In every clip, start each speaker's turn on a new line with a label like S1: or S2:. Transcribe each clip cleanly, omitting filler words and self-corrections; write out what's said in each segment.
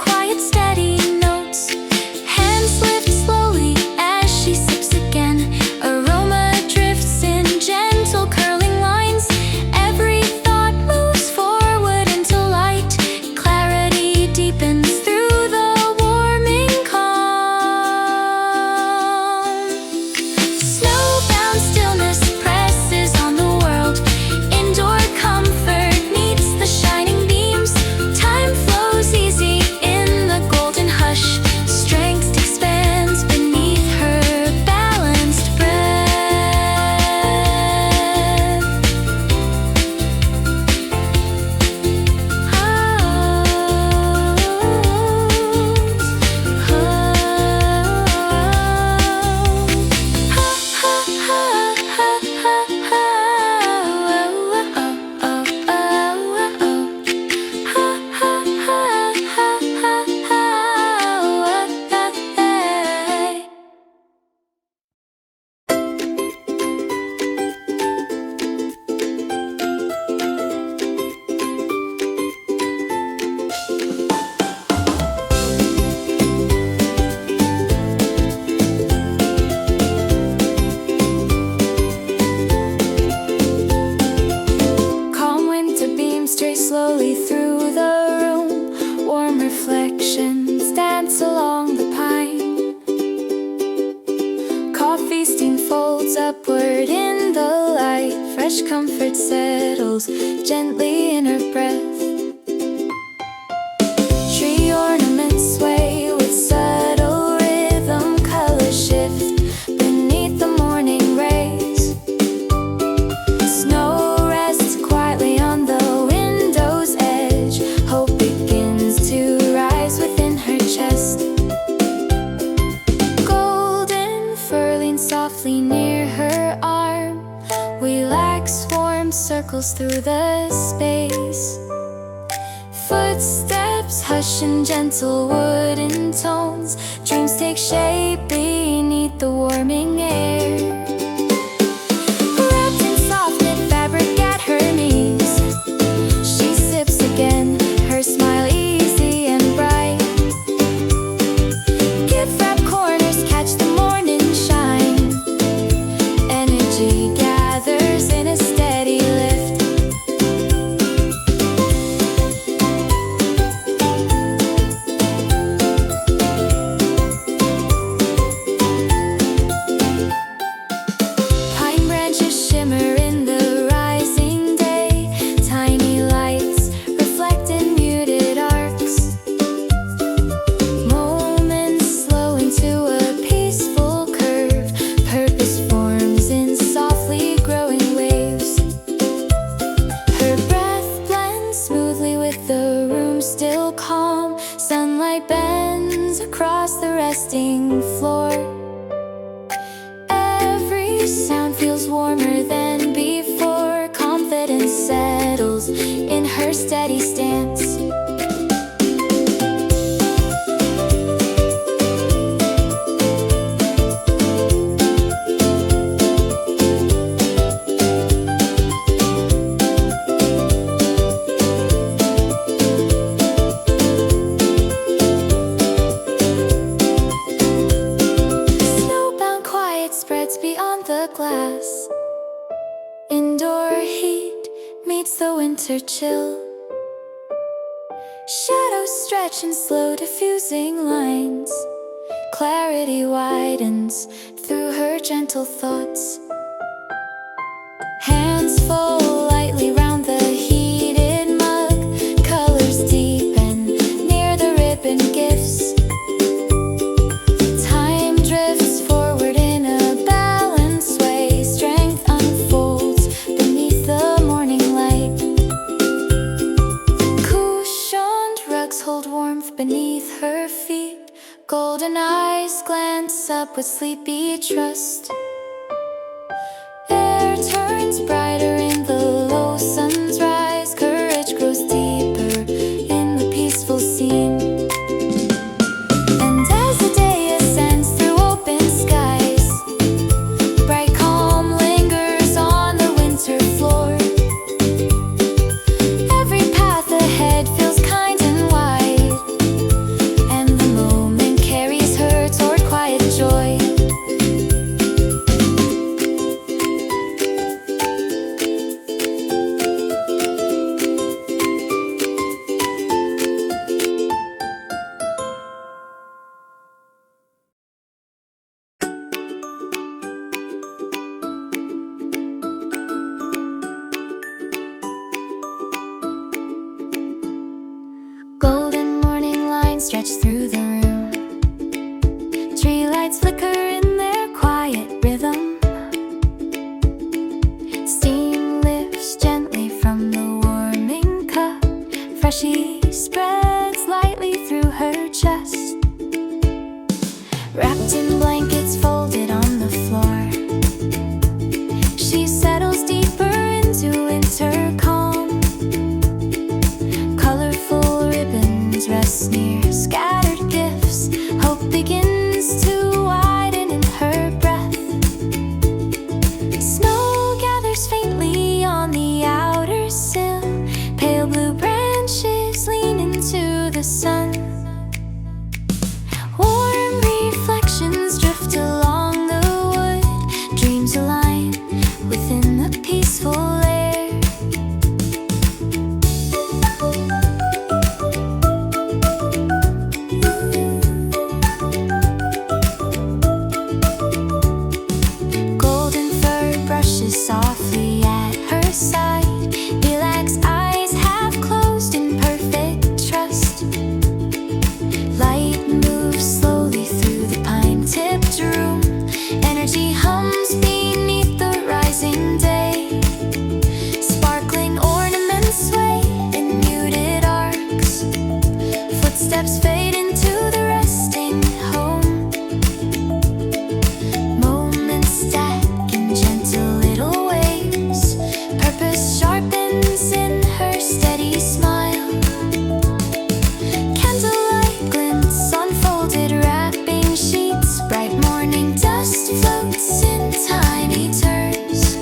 S1: quiet, steady notes. Hands lift slowly as she sips again. Aroma drifts in gentle curling lines. Every thought moves forward into light. Clarity deepens through the warming calm. Snowbound stillness presses on the world. Indoor comfort meets the shining beams. Time flows easy in the golden hush. Strength expands beneath her balanced breath. Calm winter beams stray slowly through the room. Warm reflections dance along the pine. Coffee steam folds upward in the light. Fresh comfort settles gently in her breath. Tree ornaments sway with subtle rhythm. Colors shift beneath the morning rays. Snow rests quietly on the window's edge. Hope begins to rise within her chest. Golden fur leans softly near her arm. Relax warm circles through the space. Footsteps hush in gentle wooden tones. Dreams take shape beneath the warming air. Wrapped in soft knit fabric at her knees, she sips again, her smile easy and bright. Gift wrap corners catch the morning shine. Energy gathers in a steady lift. Pine branches shimmer in the rising day. Tiny lights reflect in muted arcs. Moments slow into a peaceful curve. Purpose forms in softly growing waves. Her breath blends smoothly with the room still calm. Sunlight bends across the resting floor. Every sound feels warmer than before. Confidence settles in her steady stance. Snowbound quiet spreads beyond the glass. Indoor heat meets the winter chill. Shadows stretch in slow diffusing lines. Clarity widens through her gentle thoughts. Hands fall lightly round the heated mug. Colors deepen near the ribbon gifts. Time drifts forward in a balanced way. Strength unfolds beneath the morning light. Cushioned rugs hold warmth beneath her feet. Golden eyes glance up with sleepy trust. Air turns brighter in the low sun's rise. Courage grows deeper in the peaceful scene. And as the day ascends through open skies, bright calm lingers on the winter floor. Every path ahead feels kind and wide. stretch through the room. Tree lights flicker in their quiet rhythm. Steam lifts gently from the warming cup. Freshie spreads lightly through her chest. Wrapped in blankets folded on the floor, she settles deeper into winter calm. Colorful ribbons rest near scattered gifts. Hope begins to widen in her breath. Snow gathers faintly on the outer sill. Pale blue branches lean into the sun. Warm reflections drift along the wood. Dreams align within the peaceful air. Golden fur brushes softly at her side. Relaxed eyes half closed in perfect trust. Light moves slowly through the pine-tipped room. Energy hums beneath the rising day. Sparkling ornaments sway in muted arcs. Footsteps fade into the resting home. Moments stack in gentle little waves. Purpose sharpens in her steady smile. Candlelight glints on folded wrapping sheets. Bright morning dust floats in tiny turns.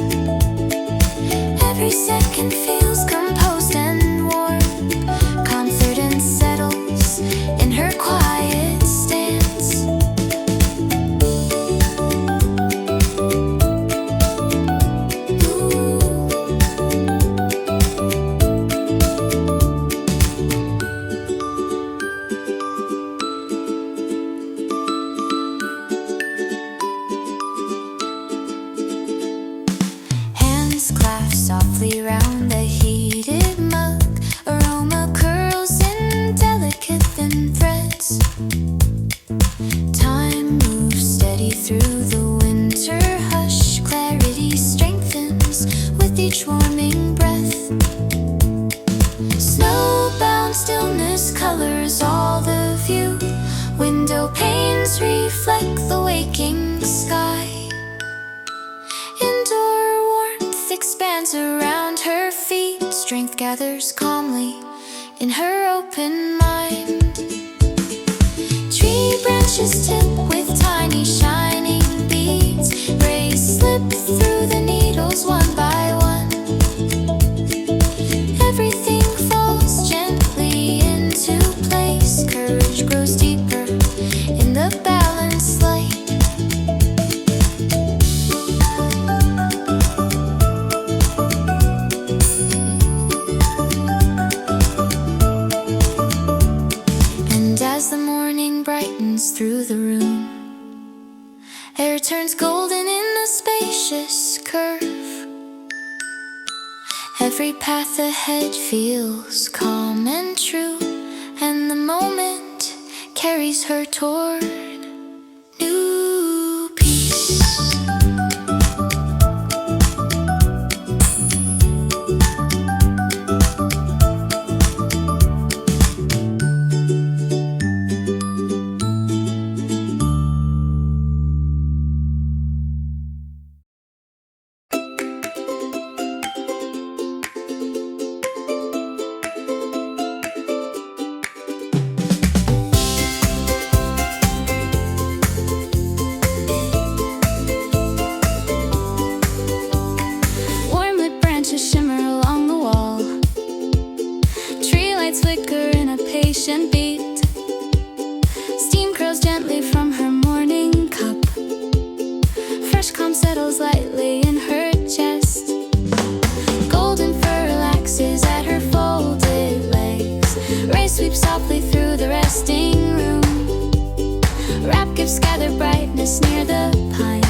S1: Every second feels composed and warm. Confidence settles in her quiet stance. Hands clasp softly round the heated mug. Aroma curls in delicate thin threads. Time moves steady through the winter hush. Clarity strengthens with each warming breath. Snowbound stillness colors all the view. Window panes reflect the waking sky. Indoor warmth expands around her feet. Strength gathers calmly in her open mind. Tree branches tip with tiny shining beads. Rays slip through the needles one by one. Everything falls gently into place. Courage grows deeper in the balanced light. And as the morning brightens through the room, air turns golden in a spacious curve. Every path ahead feels calm and true, and the moment carries her toward new peace. Warm lit branches shimmer along the wall. Tree lights flicker in a patient beat. Steam curls gently from her morning cup. Fresh calm settles lightly in her chest. Golden fur relaxes at her folded legs. Rays sweep softly through the resting room. Wrap gifts gather brightness near the pine.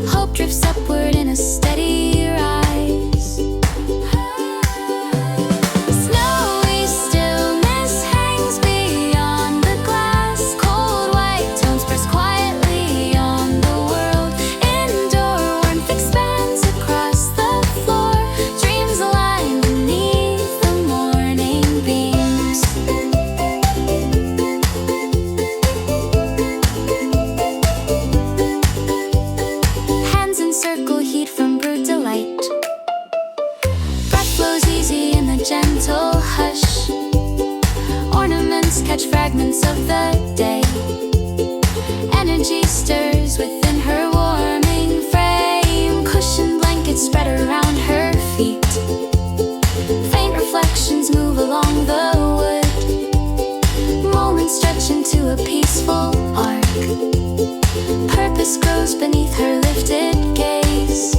S1: Hope drifts upward in a steady rise. Snowy stillness hangs beyond moments of the day. Energy stirs within her warming frame. Cushioned blankets spread around her feet. Faint reflections move along the wood. Moments stretch into a peaceful arc. Purpose grows beneath her lifted gaze.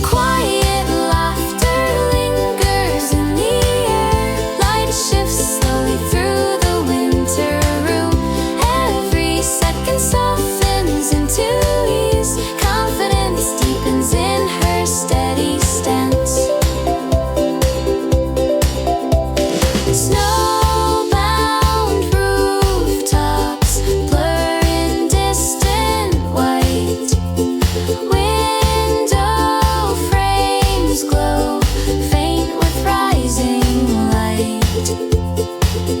S1: Quiet laughter lingers in the air. Light shifts slowly through the winter room. Every second softens into ease. Confidence deepens in her steady stance. Snowbound rooftops blur in distant white. Window frames glow faint with rising light.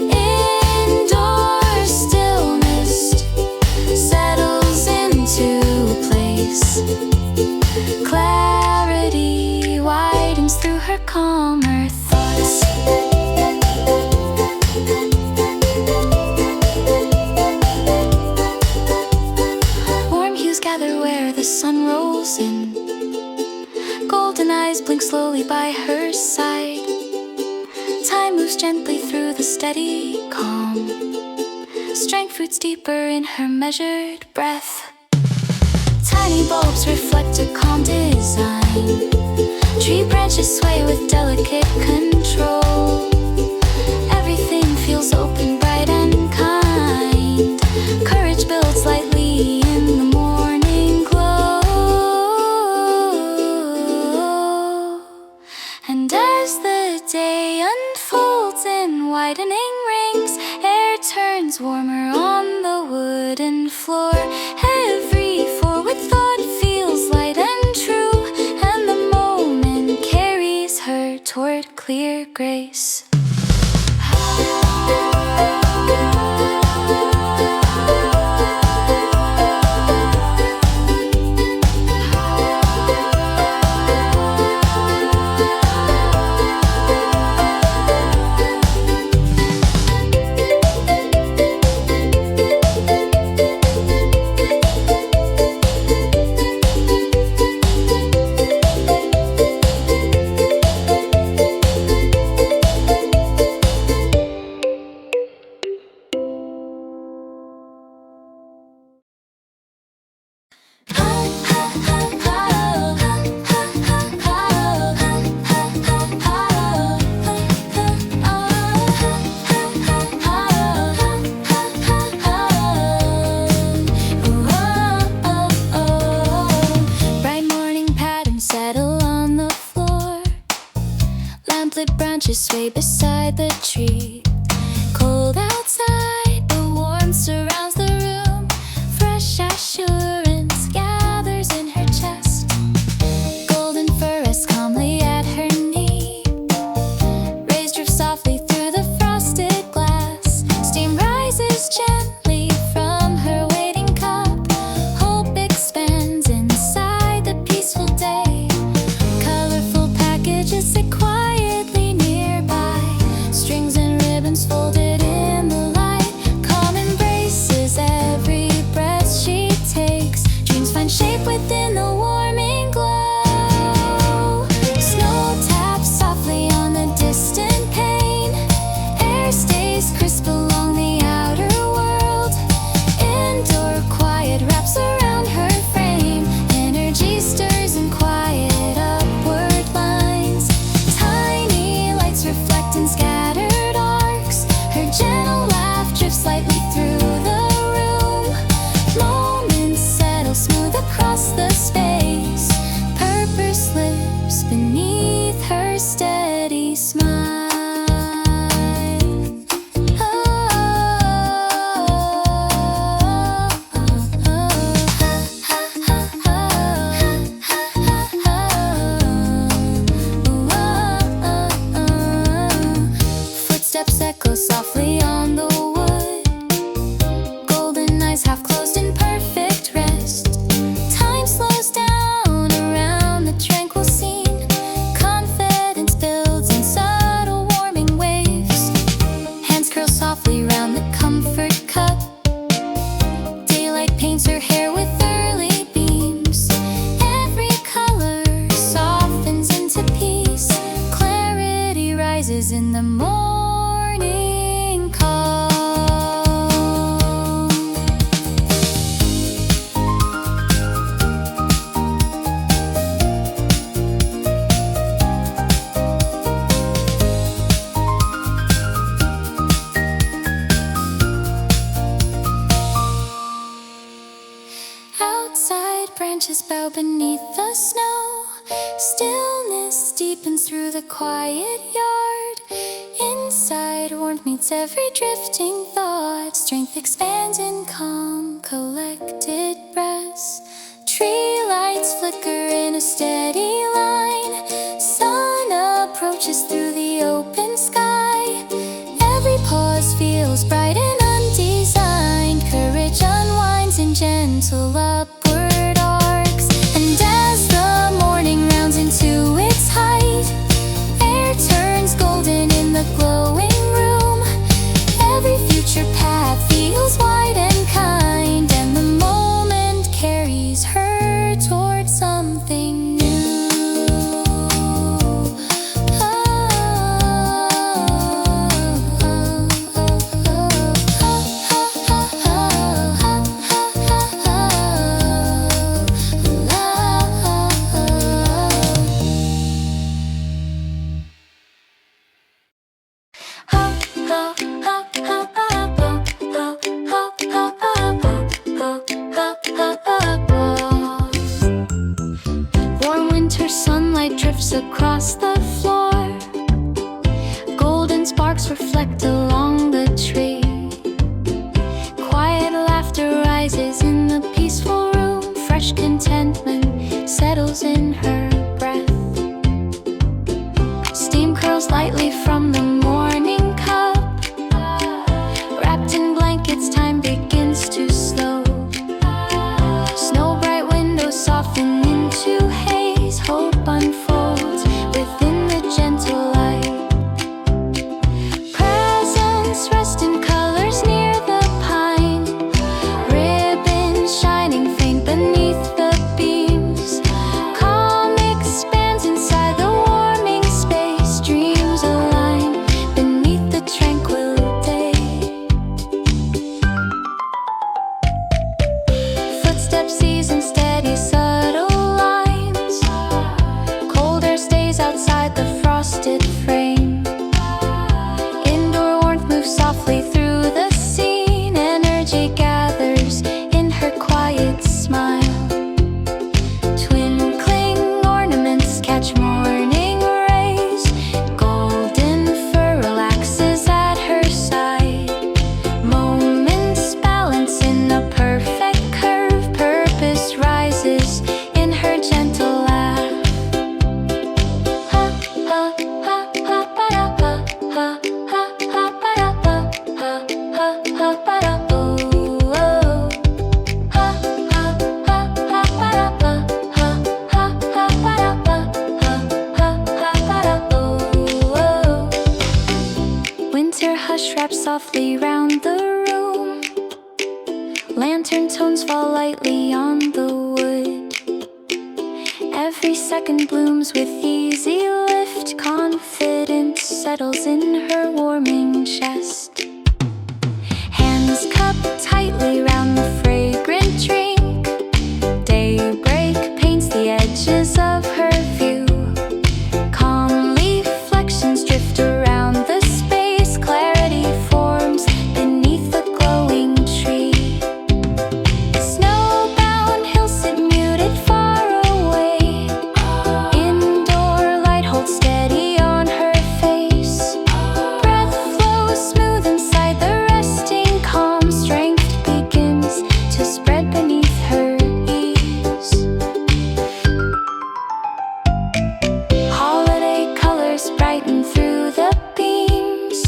S1: Indoor stillness settles into place. Clarity widens through her calmer thoughts. Warm hues gather where the sun rolls in. Golden eyes blink slowly by her side. Time moves gently through the steady calm. Strength roots deeper in her measured breath. Tiny bulbs reflect a calm design. Tree branches sway with delicate control. Everything feels open, bright and kind. Courage builds lightly in the morning glow. And as the day unfolds in widening rings, air turns warmer on the wooden floor. Every forward thought feels light and true, and the moment carries her toward clear grace. Lamplit branches sway beside the tree. Cold outside, the warmth surrounds the room. Fresh assurance gathers in her chest. Golden fur rests calmly at her knee. Rays drift softly through the frosted glass. Steam rises gently from her waiting cup. Hope expands inside the peaceful day. Colorful packages sit quietly nearby. Strings and ribbons folded in the light. Calm embraces every breath she takes. Dreams find shape within the warming glow. Snow taps softly on the distant pane. Air stays crisp along the outer world. Indoor quiet wraps around her frame. Energy stirs in quiet upward lines. Tiny lights reflect in scattered arcs. Her gentle laugh drifts lightly through the room. Moments settle smooth across the space. Purpose lives beneath her steady smile. Footsteps echo softly on the wood. Golden eyes half closed in perfect rest. Time slows down around the tranquil scene. Confidence builds in subtle warming waves. the quiet yard. Inside, warmth meets every drifting thought. Strength expands in calm, collected breaths. Tree lights flicker in a steady line. Sun approaches through the open sky. Every pause feels bright and undesigned. Courage unwinds in gentle upward arcs. And as the morning rounds into its height, air turns golden in the glowing room. Every future path feels wide and kind, and the moment carries her towards something new. Warm winter sunlight drifts across the floor. Golden sparks reflect along the tree. Quiet laughter rises in the peaceful room. Fresh contentment settles in her breath. Steam curls lightly from the morning cup. Wrapped in blankets, time begins to slow. Snow bright windows soften into haze. Hope unfolds within the gentle light. Presents rest in colors near the pine. Ribbons shining faint beneath the beams. Calm expands inside the warming space. Dreams align beneath the tranquil day. Footsteps ease in steady, subtle lines. Cold air stays outside the frosted frame. Indoor warmth moves softly through the scene. Energy gathers in her quiet smile. Twinkling ornaments catch morning rays. Golden fur relaxes at her side. Moments balance in a perfect curve. Purpose rises in her gentle laugh. Winter hush wraps softly round the room. Lantern tones fall lightly on the wood. Every second blooms with easy lift. Confidence settles in her warming chest. Hands cupped tightly round the fragrant drink. Daybreak paints the edges of her view. Calm reflections drift around the space. Clarity forms beneath the glowing tree. Snowbound hills sit muted far away. Indoor light holds steady on her face. Breath flows smooth inside the resting calm. Strength begins to spread beneath her ease. Holiday colors brighten through the beams.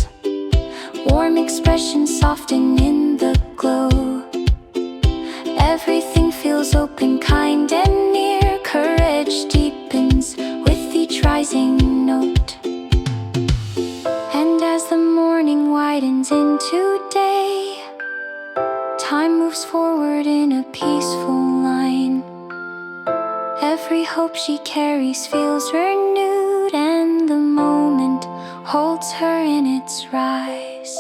S1: Warm expressions soften in the glow. Everything feels open, kind and near. Courage deepens with each rising note. And as the morning widens into day, time moves forward in a peaceful line. Every hope she carries feels renewed, and the moment holds her in its rise.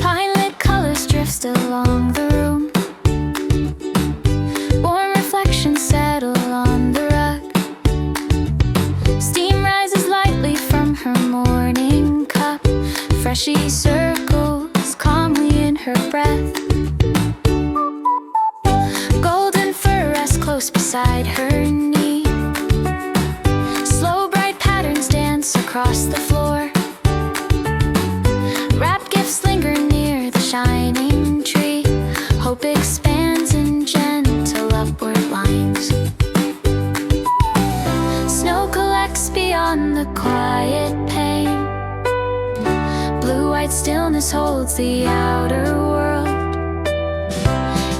S1: Pine-lit colors drift along the room. Warm reflections settle on the rug. Steam rises lightly from her breath. Golden fur rests close beside her knee. Slow bright patterns dance across the floor. Wrapped gifts linger near the shining tree. Hope expands in gentle upward lines. Snow collects beyond the quiet pain. Blue-white stillness holds the outer world.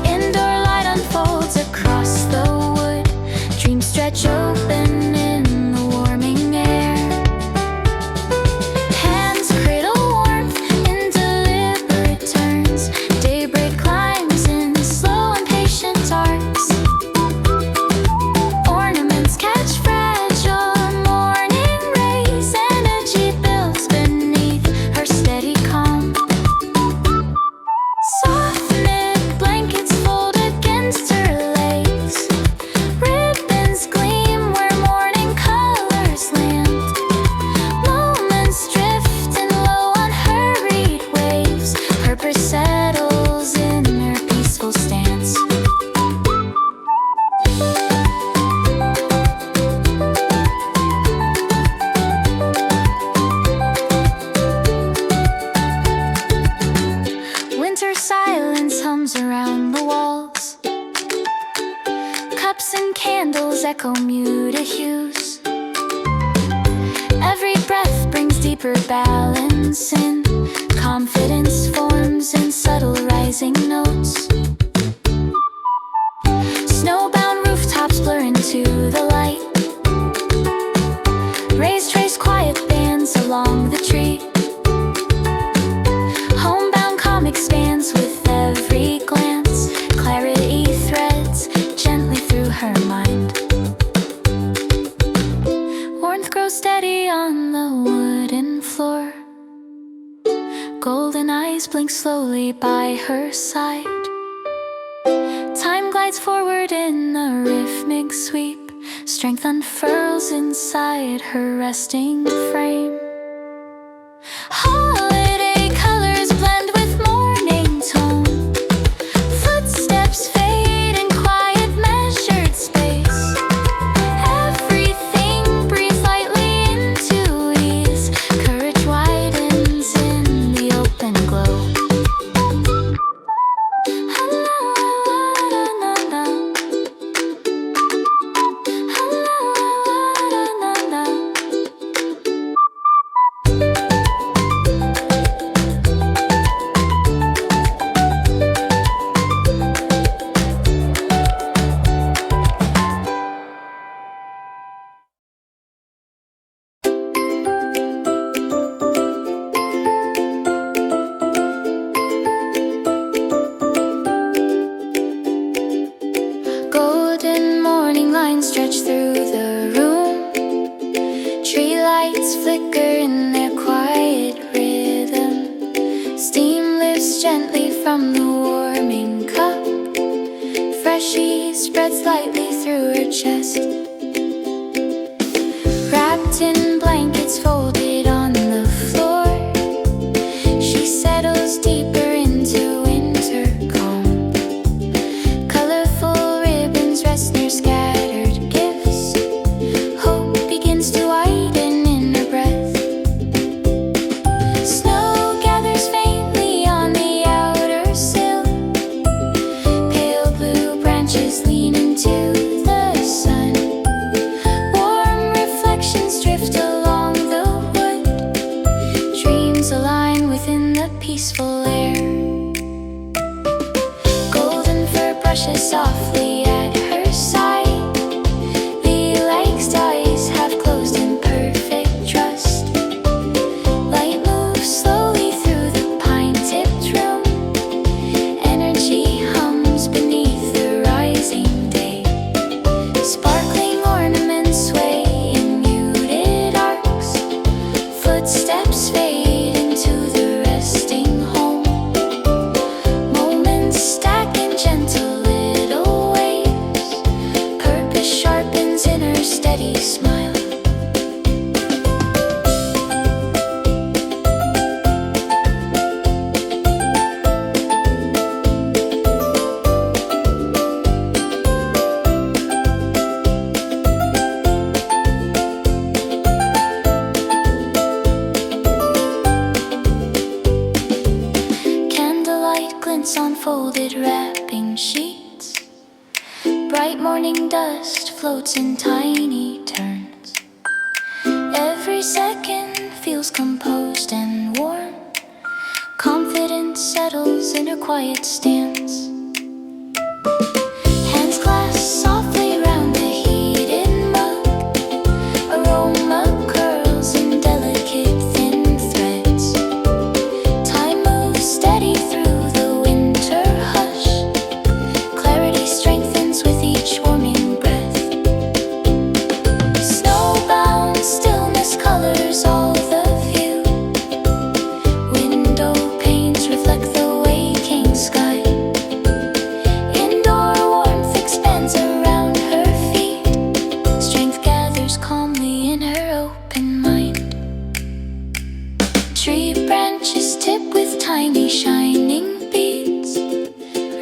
S1: Indoor light unfolds across the wood. Dreams stretch open in the warming air. Hands cradle warmth in deliberate turns. Daybreak climbs in slow and patient arcs. Ornaments catch fragile morning rays. Energy builds beneath her steady calm. Soft knit blankets fold against her legs. Ribbons gleam where morning colors land. Moments drift in low unhurried waves. Purpose settles in her peaceful stance. Winter silence hums around the walls. Cups and candles echo muted hues. Every breath brings deeper balance in. Confidence forms in subtle rising notes. Snowbound rooftops blur into the light. Rays trace quiet bands along the tree. Homebound calm expands with every glance. Clarity threads gently through her mind. Warmth grows steady on the wooden floor. Golden eyes blink slowly by her side. Time glides forward in a rhythmic sweep. Strength unfurls inside her resting frame. Holiday colors blend with morning tone. Footsteps fade in quiet measured space. Everything breathes lightly into ease. Courage widens in the open glow. Golden morning lines stretch through the room. Tree lights flicker in their quiet rhythm. Steam lifts gently from the warming cup. Fresh heat spreads lightly through her chest. Wrapped in blankets folded on the floor, she settles deeper into winter calm. Colorful ribbons rest near scattered gifts. Hope begins to widen in her breath. Snow gathers faintly on the outer sill. Pale blue branches lean into the sun. Warm reflections drift along the wood. Dreams align within the peaceful air. Golden fur brushes softly at her side. The legs eyes have closed in perfect trust. Light moves slowly through the pine-tipped room. Energy hums beneath the rising day. Sparkling ornaments sway in muted arcs. Footsteps fade into the resting home. Moments stack in gentle little waves. silence on folded wrapping sheets. Bright morning dust floats in tiny turns. Every second feels composed and warm. Confidence settles in her quiet stance. Hands clasp softly round the heated mug. Aroma curls in delicate thin threads. Time moves steady through the winter hush. Clarity strengthens with each warming breath. Snowbound stillness colors all the view. Window panes reflect the waking sky. Indoor warmth expands around her feet. Strength gathers calmly in her open mind. Tree branches tip with tiny shining beads.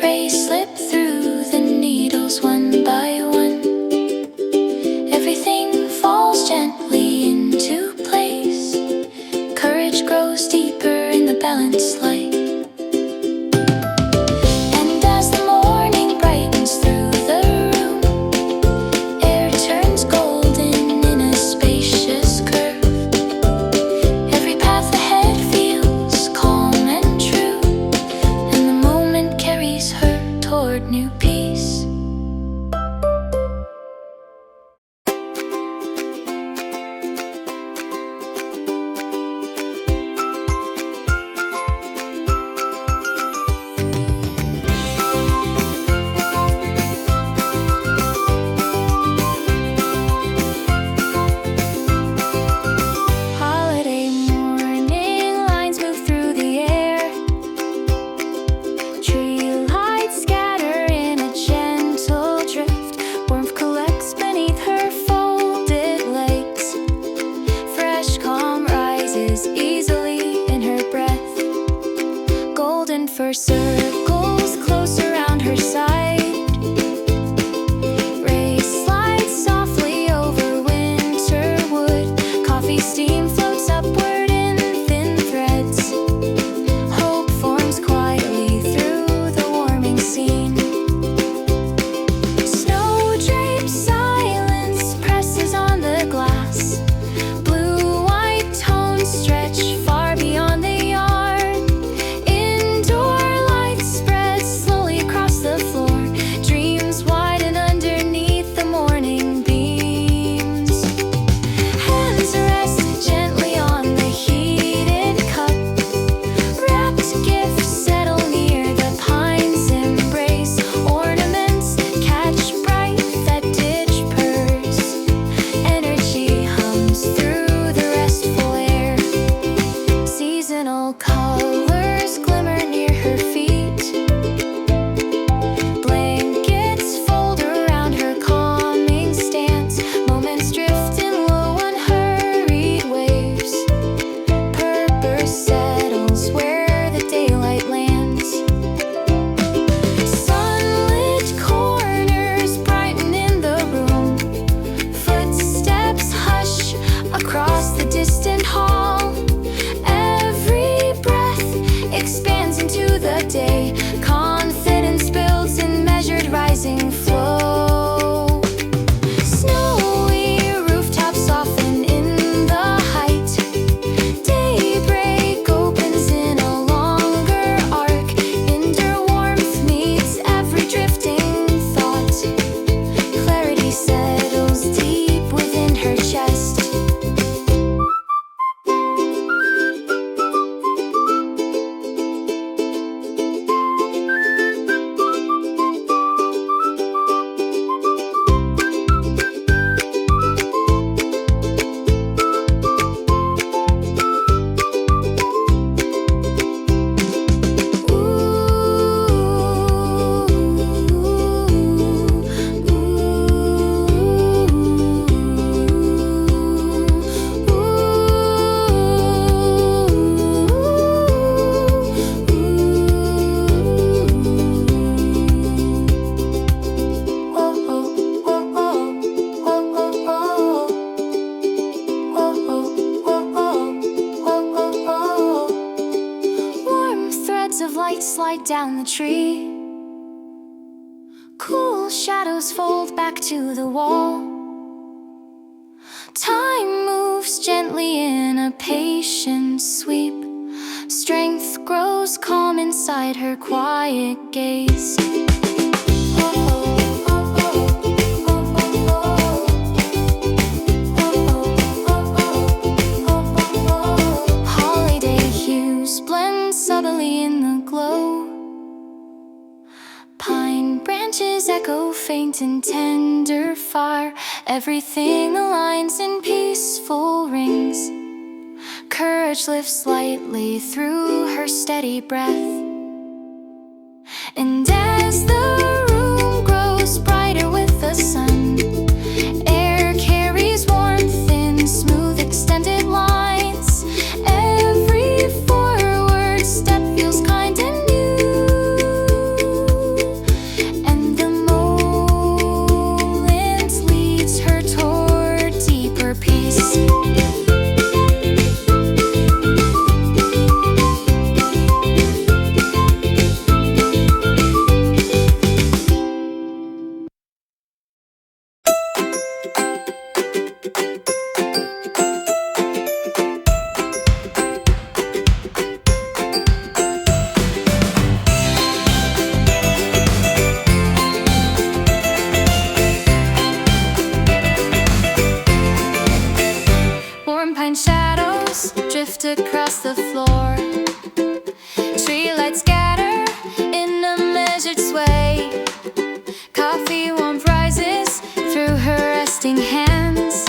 S1: Rays slip through the needles one by one. Everything falls gently into place. Courage grows deeper in the balanced light. And as the morning brightens through the room, air turns golden in a spacious curve. Every path ahead feels calm and true, and the moment carries her toward new peace. Holiday morning lines move through the air. Tree lights scatter in a gentle drift. Warmth collects beneath her folded legs. Fresh calm rises easily in her breath. Golden fur circles close around her side. Rays slide softly over winter wood. Coffee steam floats upward in thin threads. Hope forms quietly through the warming scene. Snow-draped silence presses on the glass. Blue-white tones stretch far beyond the yard. Indoor lights spread slowly across the floor. Dreams widen underneath the morning beams. Hands rest gently on the heated cup. Wrapped gifts settle near the pine's embrace. Ornaments catch bright fetid purrs. Energy hums through the restful air. Seasonal colors glimmer near her feet. Blankets fold around her calming stance. Moments drift in low unhurried waves. Purpose settles where the daylight lands. Sunlit corners brighten in the room. Footsteps hush across the distant hall. Every breath expands into the day. Confidence builds in measured rising flow. Snowy rooftops soften in the height. Daybreak opens in a longer arc. Indoor warmth meets every drifting thought. Clarity settles deep within her chest. Lines of light slide down the tree. Cool shadows fold back to the wall. Time moves gently in a patient sweep. Strength grows calm inside her quiet gaze. Holiday hues blend subtly in the glow. Pine branches echo faint and tender fire. Everything aligns in peaceful rings. Courage lifts lightly through her steady breath. And as the room grows brighter with the sun, air carries warmth in smooth extended lines. Every forward step feels kind and new, and the moment leads her toward deeper peace. Shadows drift across the floor. Tree lights scatter in a measured sway. Coffee warmth rises through her resting hands.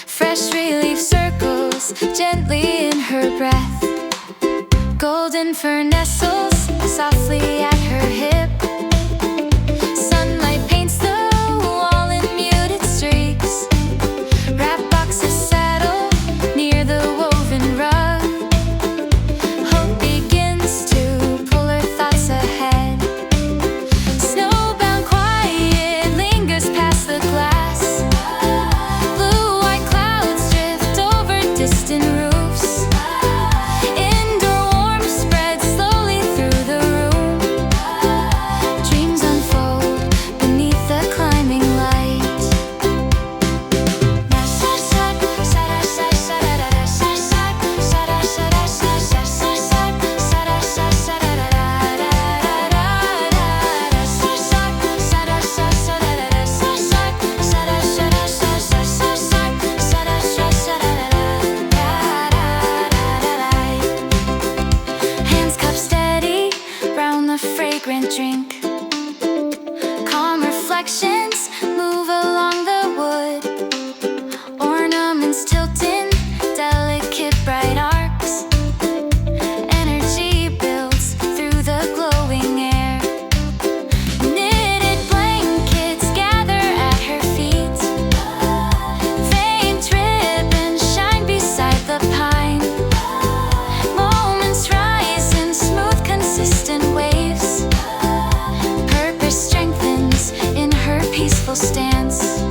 S1: Fresh relief circles gently in her breath. Golden fern nestles softly at her hip. Sunlight paints the wall in muted streaks. Wrap boxes settle near the woven rug. Hope begins to pull her thoughts ahead. Snowbound quiet lingers past the glass. Blue-white clouds drift over distant roofs. Indoor warmth spreads slowly through the room. Dreams unfold beneath the climbing light. Hands cupped steady round the fragrant drink. Calm reflections move along the wood. Ornaments tilt in delicate bright arcs. Energy builds through the glowing air. Knitted blankets gather at her feet. Faint ribbons shine beside the pine. Moments rise in smooth, consistent waves. Purpose strengthens in her peaceful stance.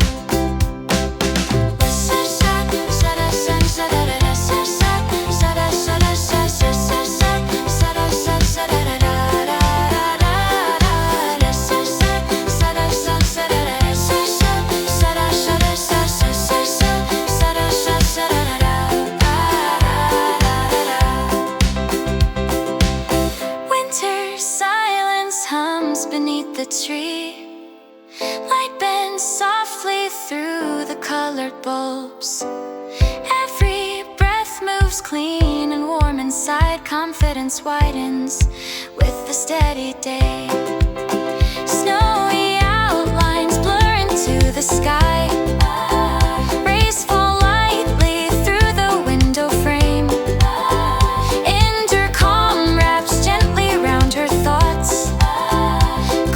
S1: Winter silence hums beneath the tree. Light bends softly through the colored bulbs. Every breath moves clean and warm inside. Confidence widens with the steady day. Snowy outlines blur into the sky. Rays fall lightly through the window frame. Inner calm wraps gently round her thoughts.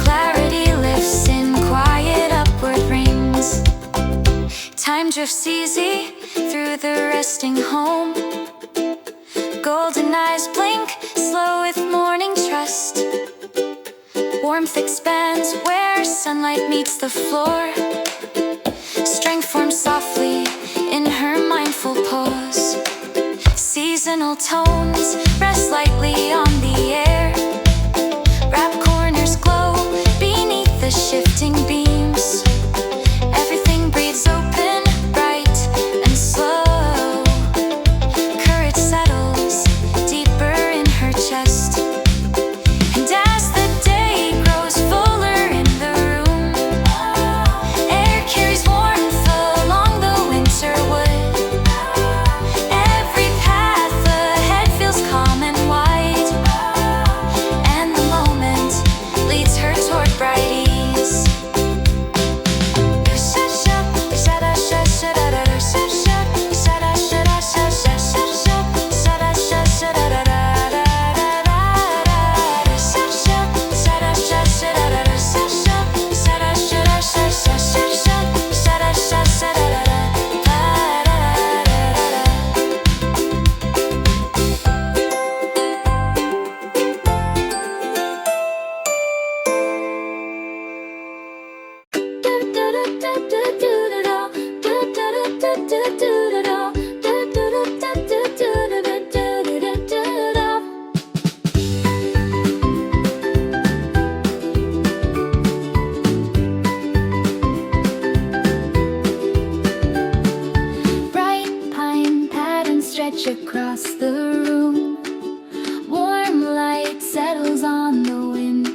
S1: Clarity lifts in quiet upward rings. Time drifts easy through the resting home. Golden eyes blink slow with morning trust. Warmth expands where sunlight meets the floor. Strength forms softly in her mindful pose. Seasonal tones rest lightly on the air.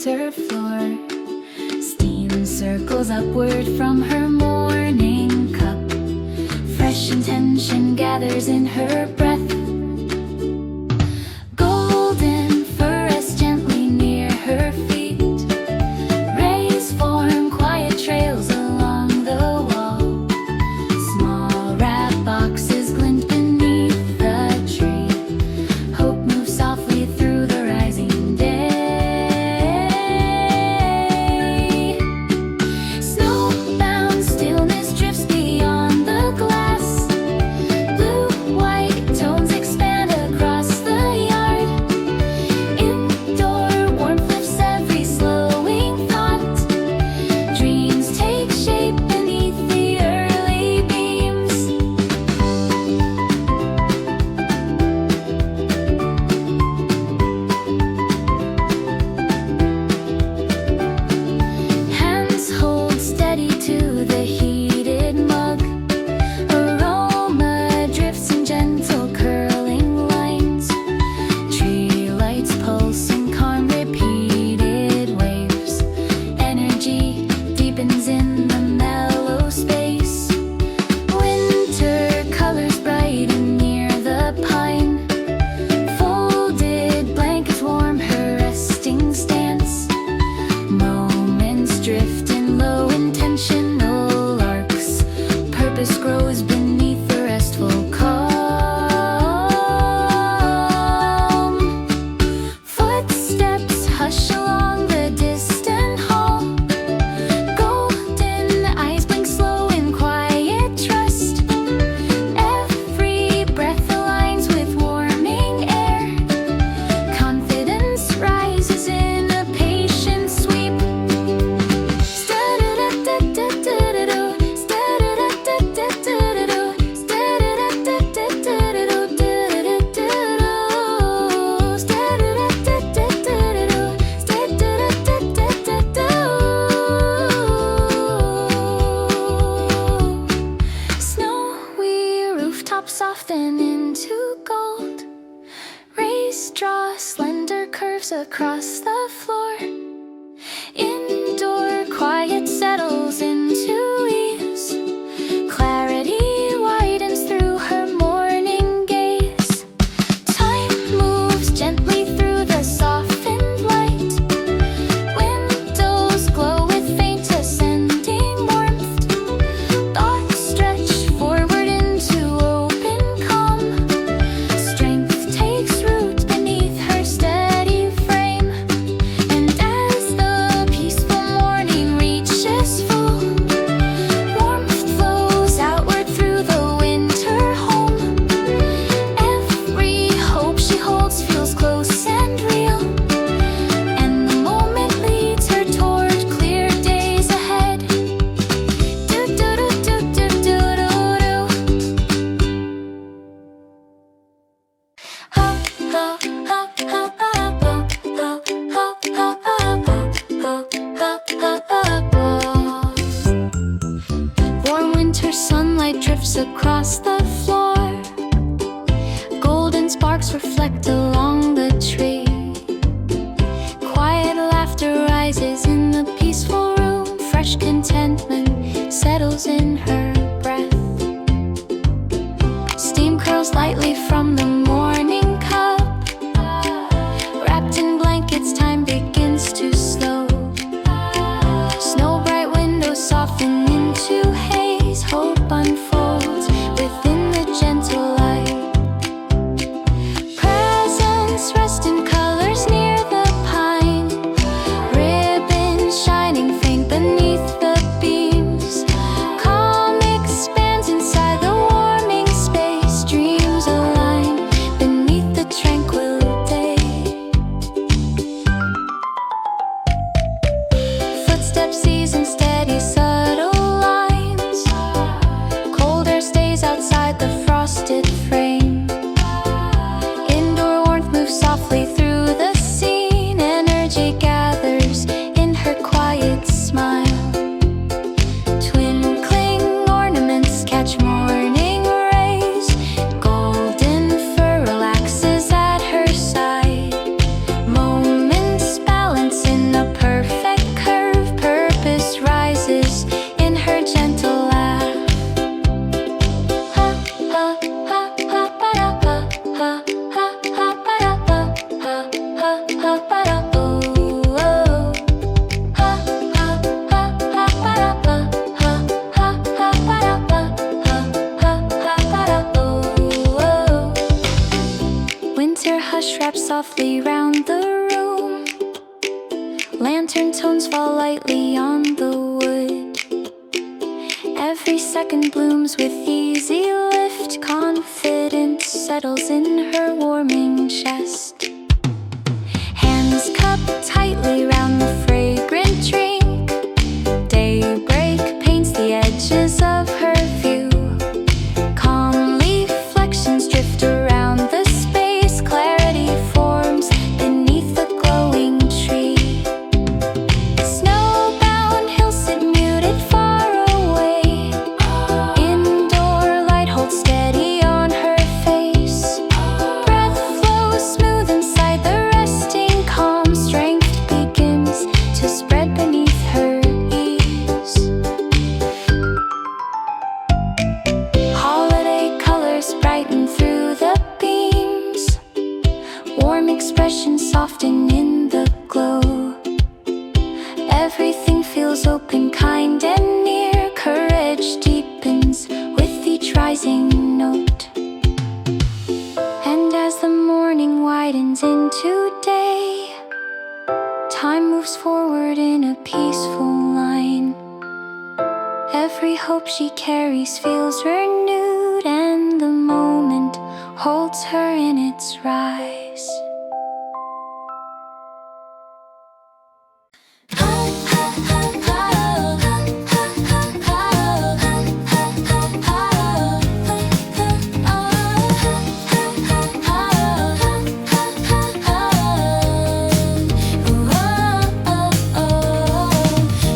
S1: winter floor. Steam circles upward from her morning cup. Fresh intention gathers in her breath. Golden fur rests gently near her feet. Rays form quiet trails along the wall. Small wrap boxes glint beneath the tree. Hope moves softly through the rising day. Snowbound stillness drifts beyond the glass. Blue-white tones expand across the yard. Indoor warmth lifts every slowing thought. Dreams take shape beneath the early beams. Hands hold steady to the heated mug. Aroma drifts in gentle curling lines. Tree lights pulse in calm repeated waves. Energy deepens in the mellow space. Winter colors brighten near the pine. Folded blankets warm her resting stance. Moments drift in low intentional arcs. Purpose grows beneath the restful calm. Footsteps hush along the distant hall. Golden eyes blink slow in quiet trust. Every breath aligns with warming air. Confidence rises in a patient sweep. Snowy rooftops soften into gold. Rays draw slender curves across the floor. Indoor quiet settles into ease. Clarity widens through her morning gaze. Time moves gently through the softened light. Windows glow with faint ascending warmth. Thoughts stretch forward into open calm. Strength takes root beneath her steady frame. And as the peaceful morning reaches full, warmth flows outward through the winter home. Every hope she holds feels close and real. And the moment leads her toward clear days ahead. Do-do-do-do-do-do-do-do. Ha, ha, ha, ha, ha, ha, ha, ha, ha, ha, ha, ha, ha. Warm winter sunlight drifts across the floor. Golden sparks reflect along the tree. Quiet laughter rises in the peaceful room. Fresh contentment settles in her breath. Steam curls lightly from the morning cup. Wrapped in blankets, time begins to slow. Snow bright windows soften into haze. Hope unfolds within the gentle light. Presents rest in colors near the pine. Ribbons shining faint beneath the beams. Calm expands inside the warming space. Dreams align beneath the tranquil day. Footsteps ease in steady subtle lines. Colder stays outside the frosted frame. Indoor warmth moves softly through the scene. Energy gathers in her quiet smile. Twinkling ornaments catch morning rays. Golden fur relaxes at her side. Moments balance in a Lantern tones fall lightly on the wood. Every second blooms with easy lift. Confidence settles in her warming chest. Hands cupped tightly round the fragrant drink. Daybreak paints the edges of her view. Calm reflections drift around the space. Clarity forms beneath the glowing tree. Snowbound hills sit muted far away. Indoor light holds steady on her face. Breath flows smooth inside the resting calm. Strength begins to spread beneath her ease. Holiday colors brighten through the beams. Warm expressions soften in the glow. Everything feels open, kind and near. Courage deepens with each rising note. And as the morning widens into day, time moves forward in a peaceful line. Every hope she carries feels renewed, and the moment holds her in its rise.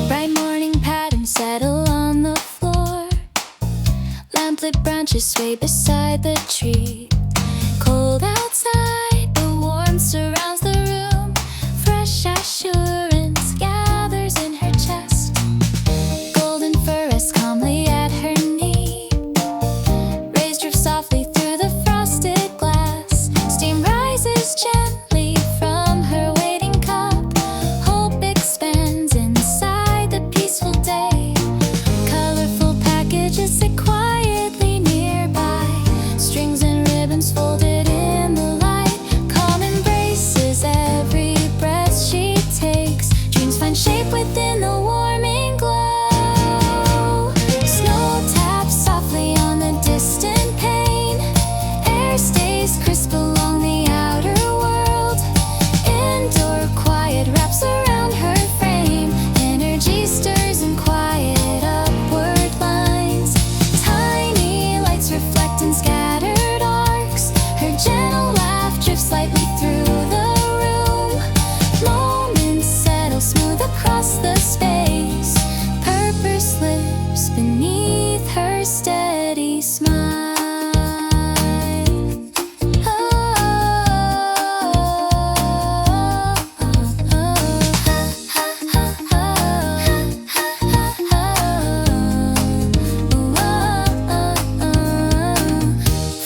S1: Bright morning patterns settle on the floor. Lamplit branches sway beside the tree. Cold outside, the warmth surrounds the room. Fresh assurance gathers in her chest. Golden fur rests calmly at her knee. Rays drift softly through the frosted glass. Steam rises gently from her waiting cup. Hope expands inside the peaceful day. Colorful packages sit quietly nearby. Strings and ribbons folded in the light. Calm embraces every breath she takes. Dreams find shape within the warming glow. Snow taps softly on the distant pane. Air stays crisp along the outer world. Indoor quiet wraps around her frame. Energy stirs in quiet upward lines. Tiny lights reflect in scattered arcs. Her gentle laugh drifts lightly through the room. Moments settle smooth across the space. Purpose lives beneath her steady smile.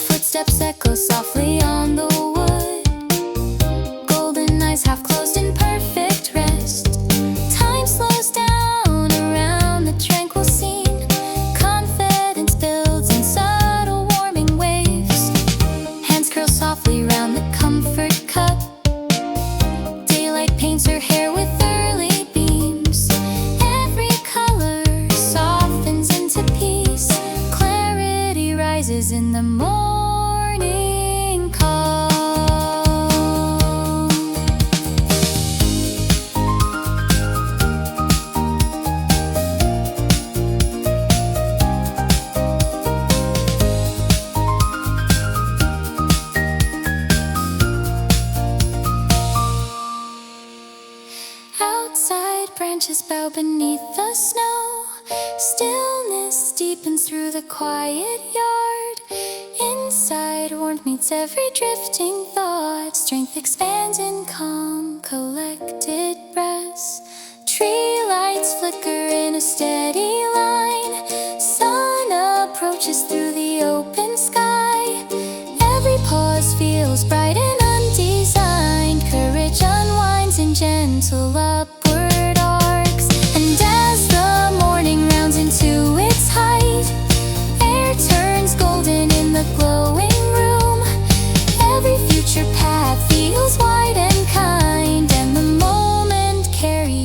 S1: Footsteps echo softly on the wood. Golden eyes half closed in perfect rest. Time slows down around the tranquil scene. Confidence builds in subtle warming waves. Hands curl softly round the comfort cup. Daylight paints her hair with early beams. Every color softens into peace. Clarity rises in the morning calm. Outside, branches bow beneath the snow. Stillness deepens through the quiet yard. Inside, warmth meets every drifting thought. Strength expands in calm, collected breaths. Tree lights flicker in a steady line. Sun approaches through the open sky. Every pause feels bright and undesigned. Courage unwinds in gentle upward arcs. And as the morning rounds into its height, air turns golden in the glowing room. Every future path feels wide and kind, and the moment carries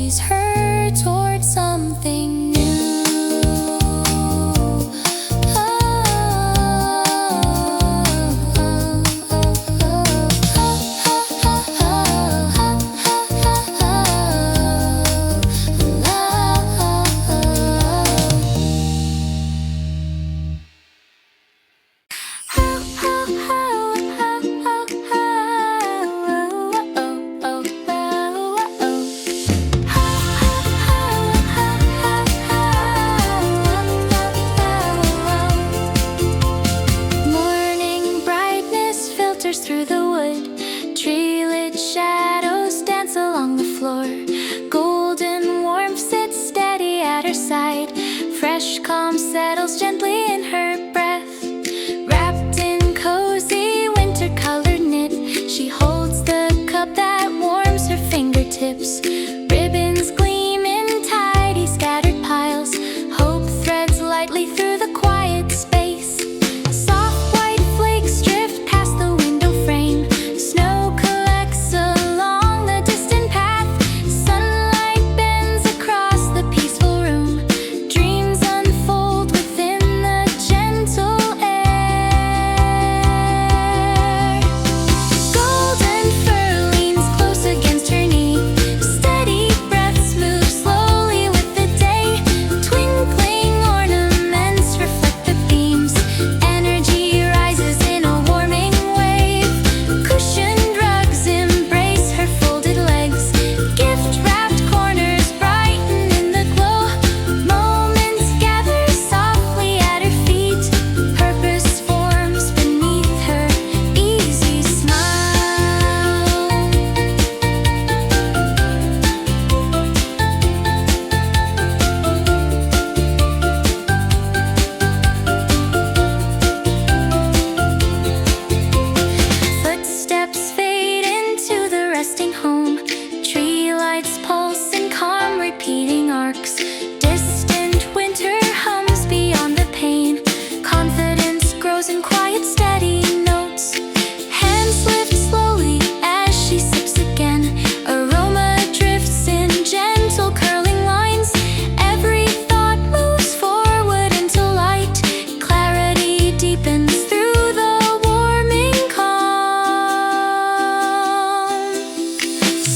S1: floor. Golden warmth sits steady at her side. Fresh calm settles gently in her breath. Wrapped in cozy winter-colored knit, she holds the cup that warms her fingertips. Ribbons gleam in tidy scattered piles. Hope threads lightly through the quiet space. Soft white flakes drift past the window frame. Snow collects along the distant path. Sunlight bends across the peaceful room. Dreams unfold within the gentle air. Golden fur leans close against her knee. Steady breaths move slowly with the day. Twinkling ornaments reflect the beams. Energy rises in a warming wave. Cushioned rugs embrace her folded legs. Gift-wrapped corners brighten in the glow. Moments gather softly at her feet. Purpose forms beneath her easy smile. Footsteps fade into the resting home. Tree lights pulse in calm repeating arcs. Distant winter hums beyond the pain. Confidence grows in quiet steady notes. Hands lift slowly as she sips again. Aroma drifts in gentle curling lines. Every thought moves forward into light. Clarity deepens through the warming calm.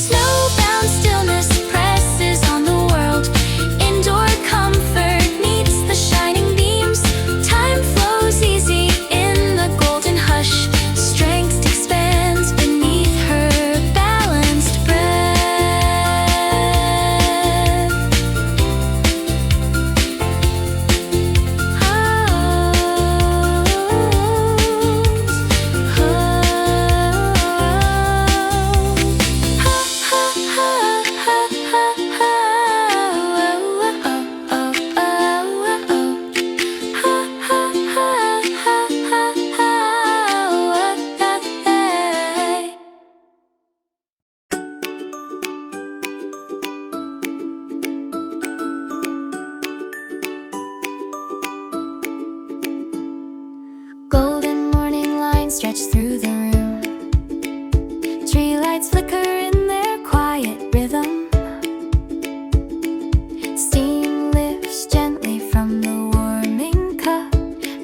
S1: Snowbound stillness presses on the world. Indoor comfort meets the shining beams. Time flows easy in the golden hush. Strength expands beneath her balanced breath. Golden morning lines stretch through the room. Tree lights flicker in their quiet rhythm. Steam lifts gently from the warming cup.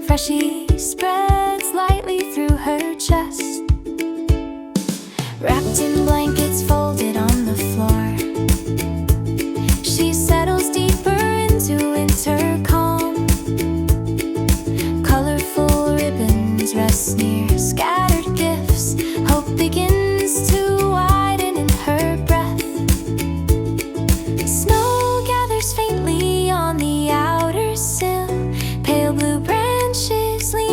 S1: Freshie spreads lightly through her chest. Wrapped in blankets folded on the floor, she settles deeper into winter calm. Colorful ribbons rest near scattered gifts. Hope begins to widen in her breath. Snow gathers faintly on the outer sill. Pale blue branches lean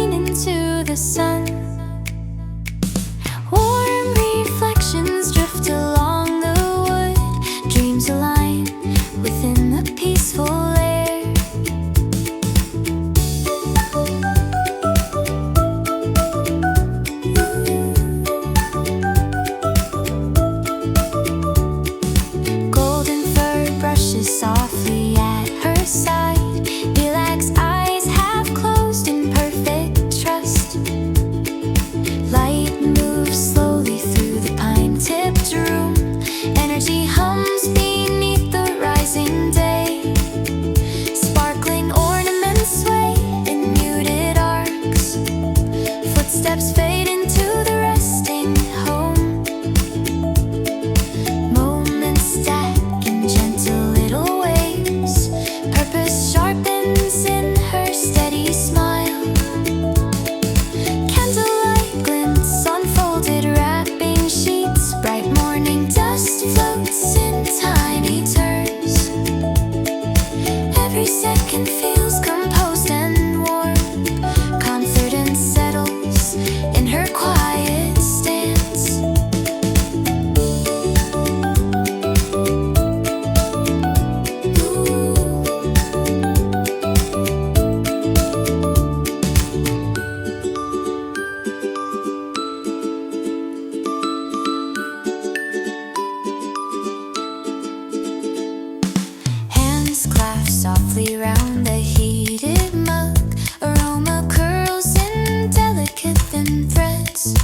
S1: softly round the heated mug. Aroma curls in delicate thin threads.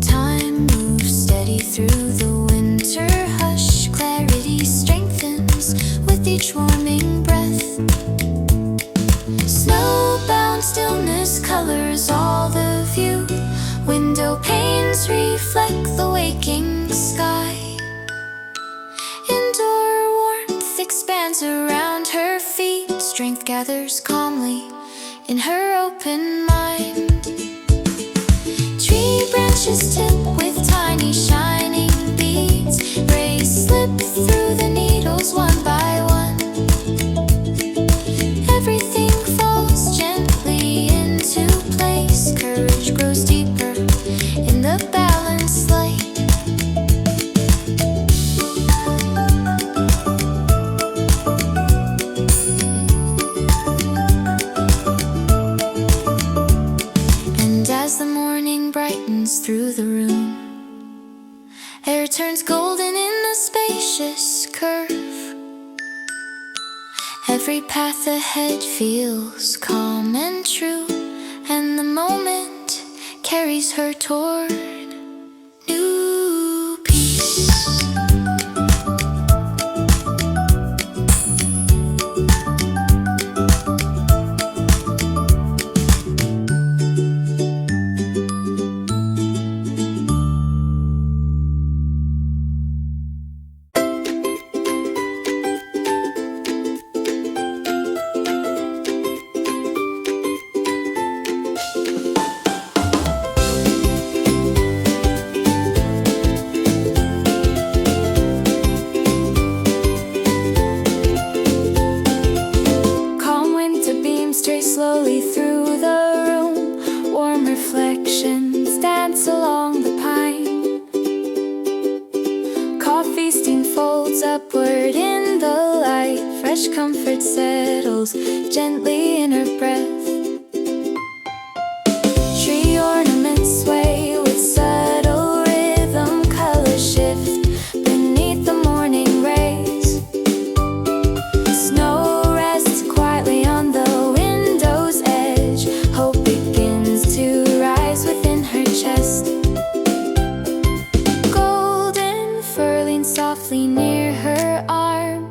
S1: Time moves steady through the winter hush. Clarity strengthens with each warming breath. Snowbound stillness colors all the view. Window panes reflect the waking sky. Indoor warmth expands around her feet. Strength gathers calmly in her open mind. Tree branches tip with tiny shining beads. Rays slip through the needles one by one. Everything falls gently into place. Courage grows deeper in the balanced light. And as the morning brightens through the room, air turns golden in a spacious curve. Every path ahead feels calm and true, and the moment carries her toward new peace. Slowly through the room, warm reflections dance along the pine. Coffee steam folds upward in the light. Fresh comfort settles gently in her breath. Tree ornaments sway with subtle rhythm. Colors shift beneath the morning rays. Snow rests quietly on the hope begins to rise within her chest. Golden furling softly near her arm.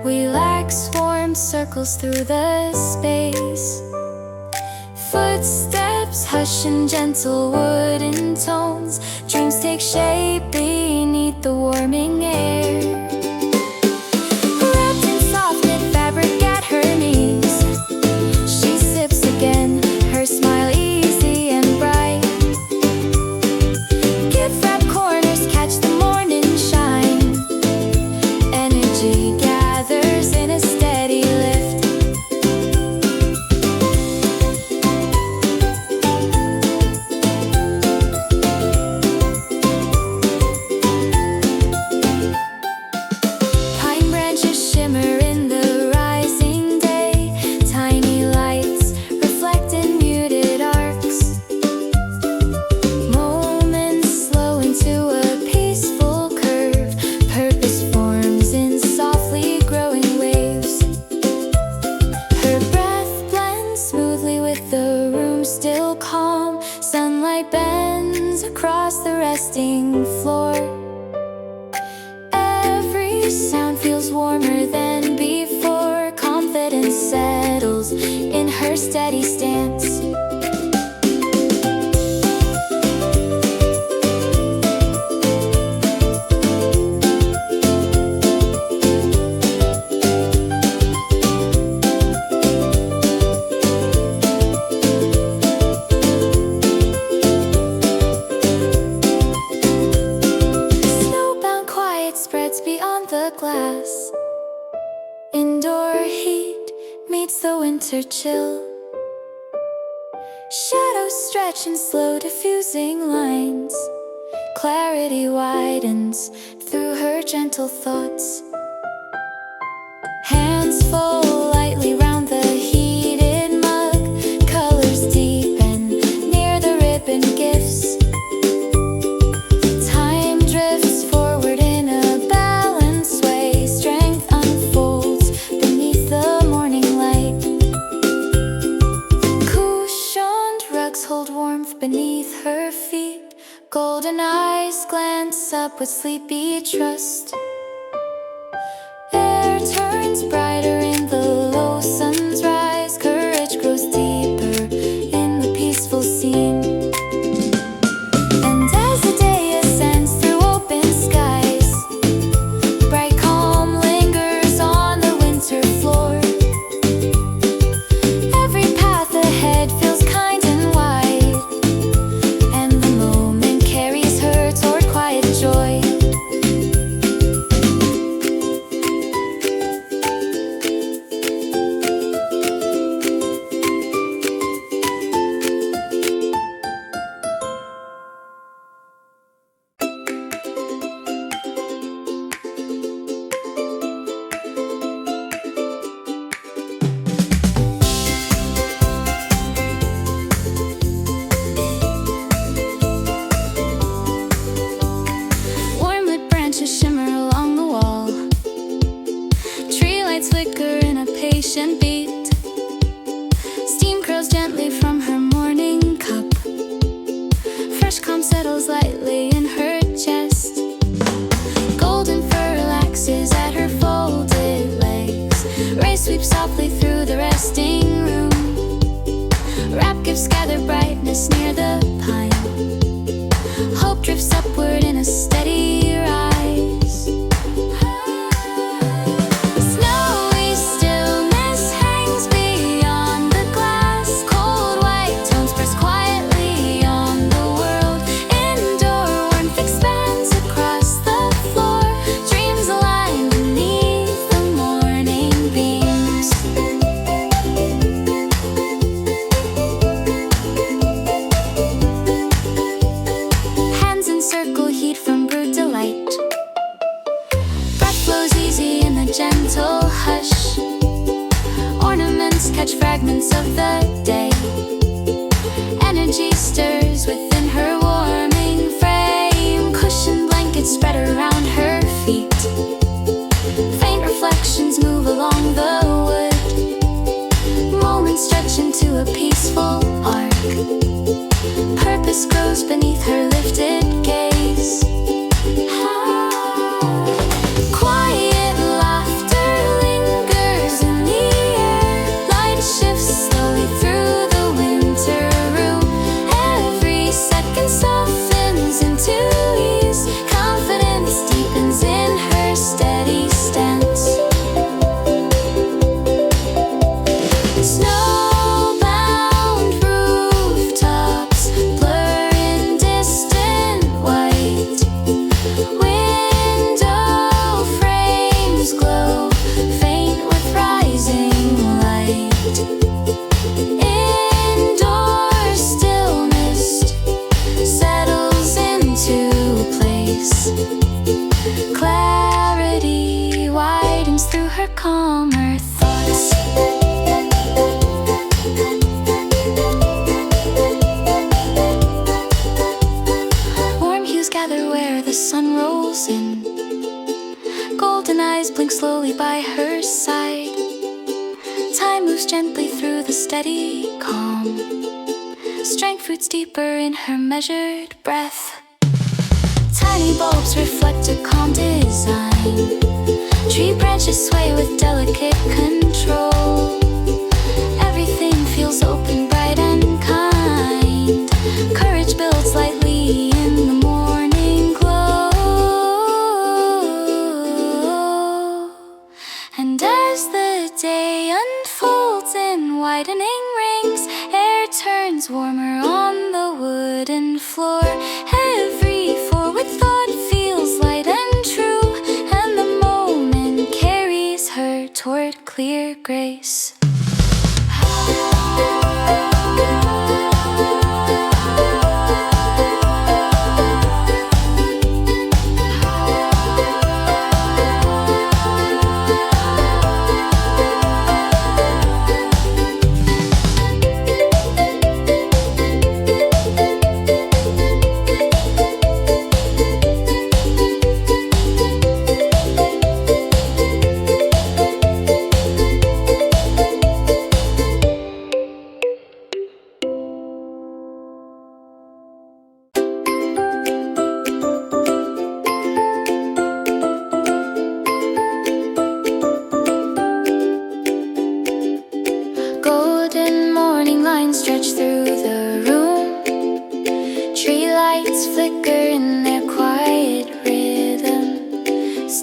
S1: Relax warm circles through the space. Footsteps hush in gentle wooden tones. Dreams take shape beneath the warming air. Wrapped in soft knit fabric at her knees, she sips again, her smile easy and bright. Gift-wrapped corners catch the morning shine. Energy gathers in a steady lift. Pine branches shimmer in the rising day. Tiny lights reflect in muted arcs. Moments slow into a peaceful curve. Purpose forms in softly growing waves. Her breath blends smoothly with the room still calm. Sunlight bends across the resting floor. Every sound feels warmer than before. Confidence settles in her steady stance. Snowbound quiet spreads beyond the glass. Indoor heat meets the winter chill. Shadows stretch in slow diffusing lines. Clarity widens through her gentle thoughts. Hands fall lightly round the heated mug. Colors deepen near the ribbon gifts. Time drifts forward in a balanced way. Strength unfolds beneath up with sleepy trust. Air turns brighter in the low sun's rise. Courage grows deeper in the peaceful scene. And as the day ascends through open skies, bright calm lingers on the winter floor. Every path ahead feels kind and wide, and the moment carries her toward quiet joy. Warm-lit branches shimmer along the wall. Tree lights flicker in a patient beat. Steam curls gently from her morning cup. Fresh calm settles lightly in her chest. Golden fur relaxes at her folded legs. Rays sweep softly through the resting room. Wrap gifts gather brightness near the pine. Hope drifts upward in a steady rise. Snowy stillness hangs beyond the glass. Cold white tones press quietly on the world. Indoor warmth expands across the floor. Dreams align beneath the morning beams. Hands encircle heat from brewed delight. Breath flows easy in the gentle hush. Ornaments catch fragments of the day. Energy stirs within her warming frame. Cushioned blankets spread around her feet. Faint reflections move along the wood. Moments stretch into a peaceful arc. Purpose grows beneath her lifted gaze. Quiet laughter lingers in the air. Light shifts slowly through the winter room. Every second softens into ease. Confidence deepens in her steady stance. Snowbound rooftops blur in distant white. Window frames glow faint with rising light. Indoor stillness settles into place. Clarity widens through her calmer thoughts. Warm hues gather where the sun rolls in. Golden eyes blink slowly by her side. Time moves gently through the steady calm. Strength roots deeper in her measured breath. Tiny bulbs reflect a calm design. Tree branches sway with delicate control. Everything feels open, bright and kind. Courage builds lightly in the morning glow. And as the day unfolds in widening rings, air turns warmer on the wooden floor. Every forward thought feels light and true, and the moment carries her toward clear grace.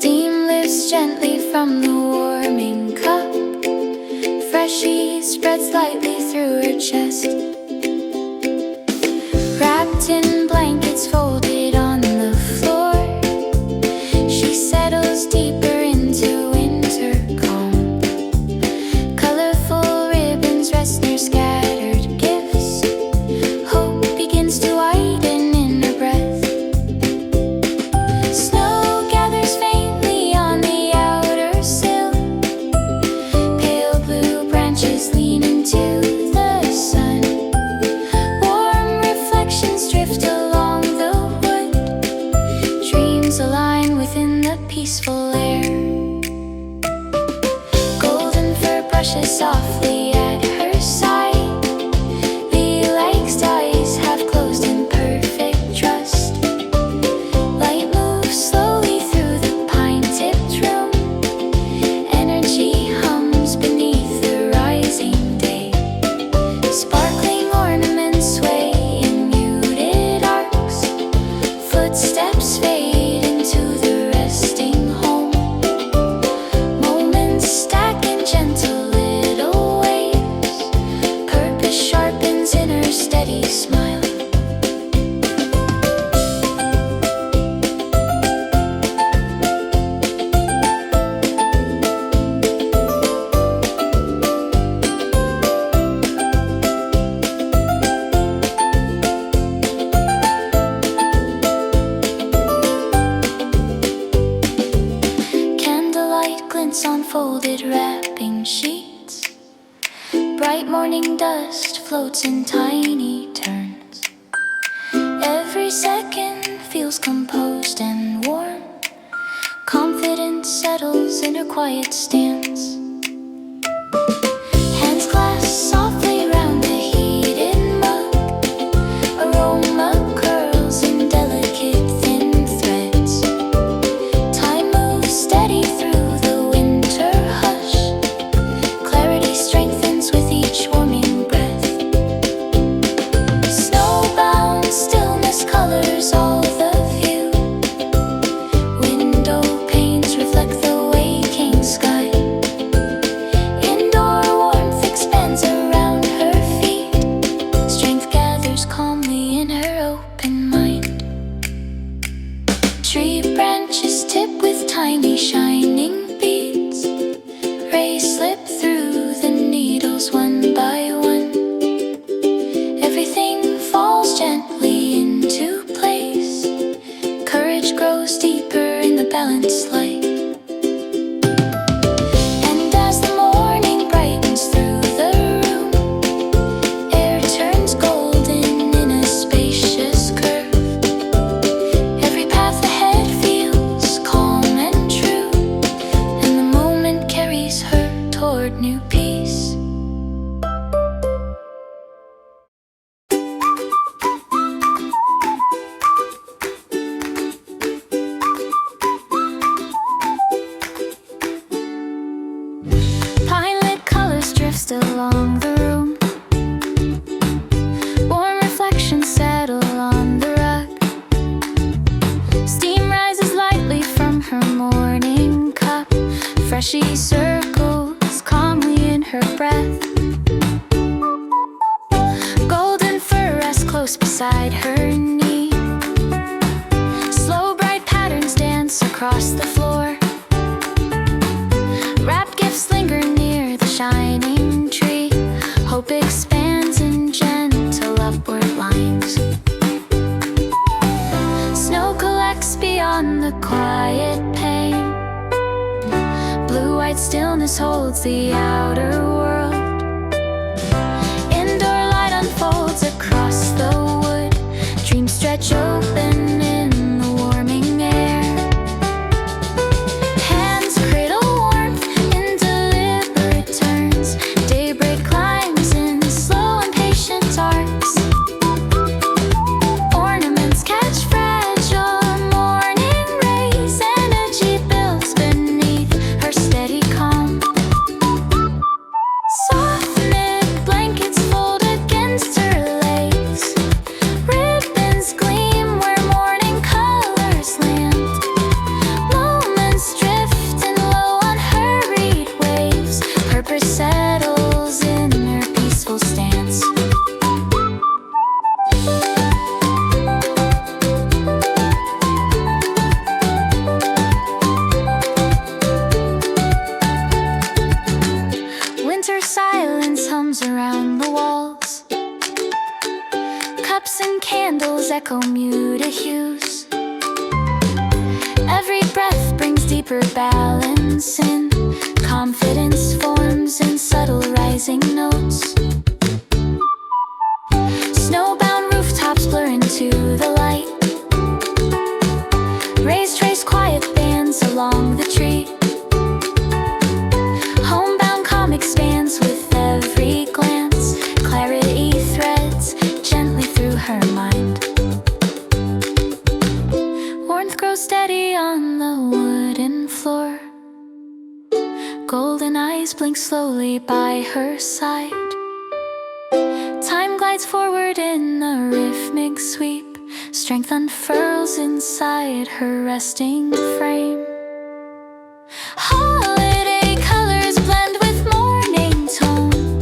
S1: Steam lifts gently from the warming cup. Fresh heat spreads lightly through her chest. Wrapped in blankets folded on the floor, she settles deeper into winter calm. Colorful ribbons rest near scattered gifts. Hope begins to widen in her breath. Snow gathers faintly on the outer sill. Pale blue branches lean into the sun. Warm reflections drift along the wood. Dreams align within the peaceful air. Golden fur brushes softly at her side. The legs' eyes have closed in perfect trust. Light moves slowly through the pine-tipped room. Energy hums beneath the rising day. Sparkling ornaments sway in muted arcs. Footsteps fade into the resting home. Moments stack in gentle little waves. Purpose sharpens in her steady smile. Candlelight glints on folded wrapping sheets. Bright morning dust floats in tiny turns. Every second feels composed and warm. Confidence settles in her quiet stance. Hands clasp softly round the heated mug. Aroma curls in delicate thin threads. Time moves steady through the winter hush. Clarity strengthens with each warming breath. Snowbound stillness colors all the view. Window panes reflect the waking sky. Indoor warmth expands around her feet. Strength gathers calmly in her open mind. Tree branches tip with tiny shining beads. Rays slip through the needles one by one. Everything falls gently into place. Courage grows deeper in the balanced light. And as the morning brightens through the room, air turns golden in a spacious curve. Every path ahead feels calm and true, and the moment carries her toward new peace. Pine-lit colors drift along the room. Warm reflections settle on the rug. Steam rises lightly from her morning cup. Freshy circles calmly in her breath. Golden fur rests close beside her knee. Slow bright patterns dance across the floor. Wrapped gifts linger near the shining tree. Hope expands in gentle upward lines. Snow collects beyond the quiet pain. Blue-white stillness holds the outer world. Indoor light unfolds across the wood. Dreams stretch open in the warming air. Hands cradle warmth in deliberate turns. Daybreak climbs in slow and patient arcs. Ornaments catch fragile morning rays. Energy builds beneath her steady calm. So echo muted hues. Every breath brings deeper balance in. Confidence forms in subtle rising notes. Snowbound rooftops blur into the light. Rays trace quiet bands along the tree. Homebound calm expands with every glance. Clarity threads gently through her mind. Warmth grows steady on the wooden floor. Golden eyes blink slowly by her side. Time glides forward in a rhythmic sweep. Strength unfurls inside her resting frame. Holiday colors blend with morning tone.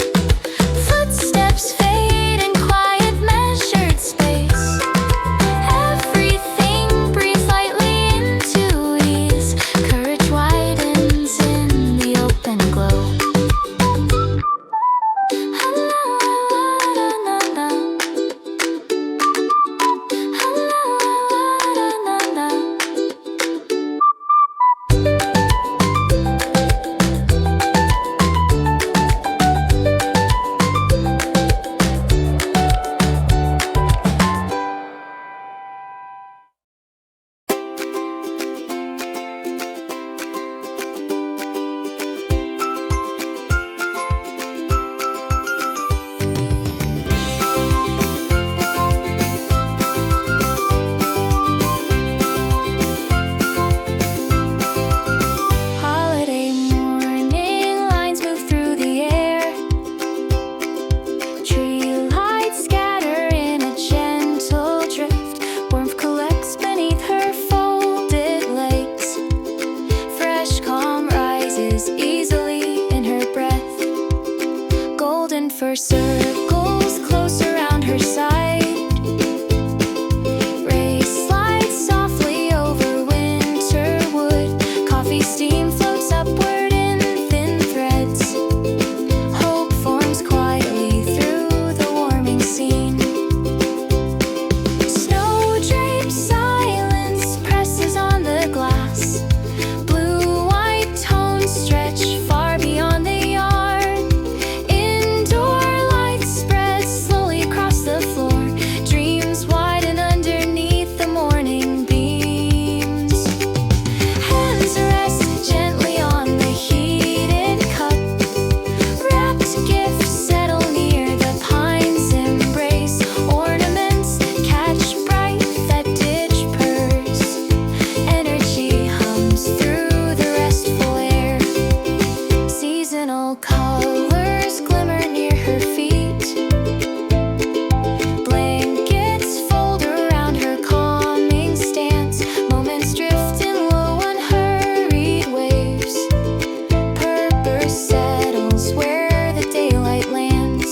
S1: Footsteps fade in quiet measured space. Everything breathes lightly into ease. Courage widens in the open glow. Fur circles close around her side. Rays slide softly over winter wood. Coffee steam floats upward in thin threads. Hope forms quietly through the warming scene. Snow-draped silence presses on the glass. Blue-white tones stretch far beyond the yard. Colors glimmer near her feet. Blankets fold around her calming stance. Moments drift in low unhurried waves. Purpose settles where the daylight lands.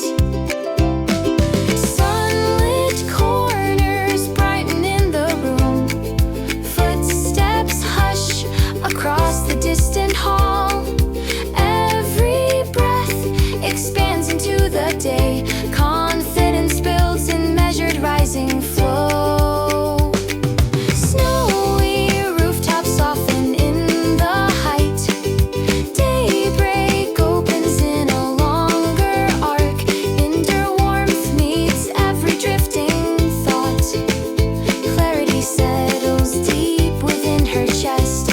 S1: Sunlit corners brighten in the room. Footsteps hush across the distant hall. Expands into the day. Confidence builds in measured rising flow. Snowy rooftops soften in the height. Daybreak opens in a longer arc. Inner warmth meets every drifting thought. Clarity settles deep within her chest.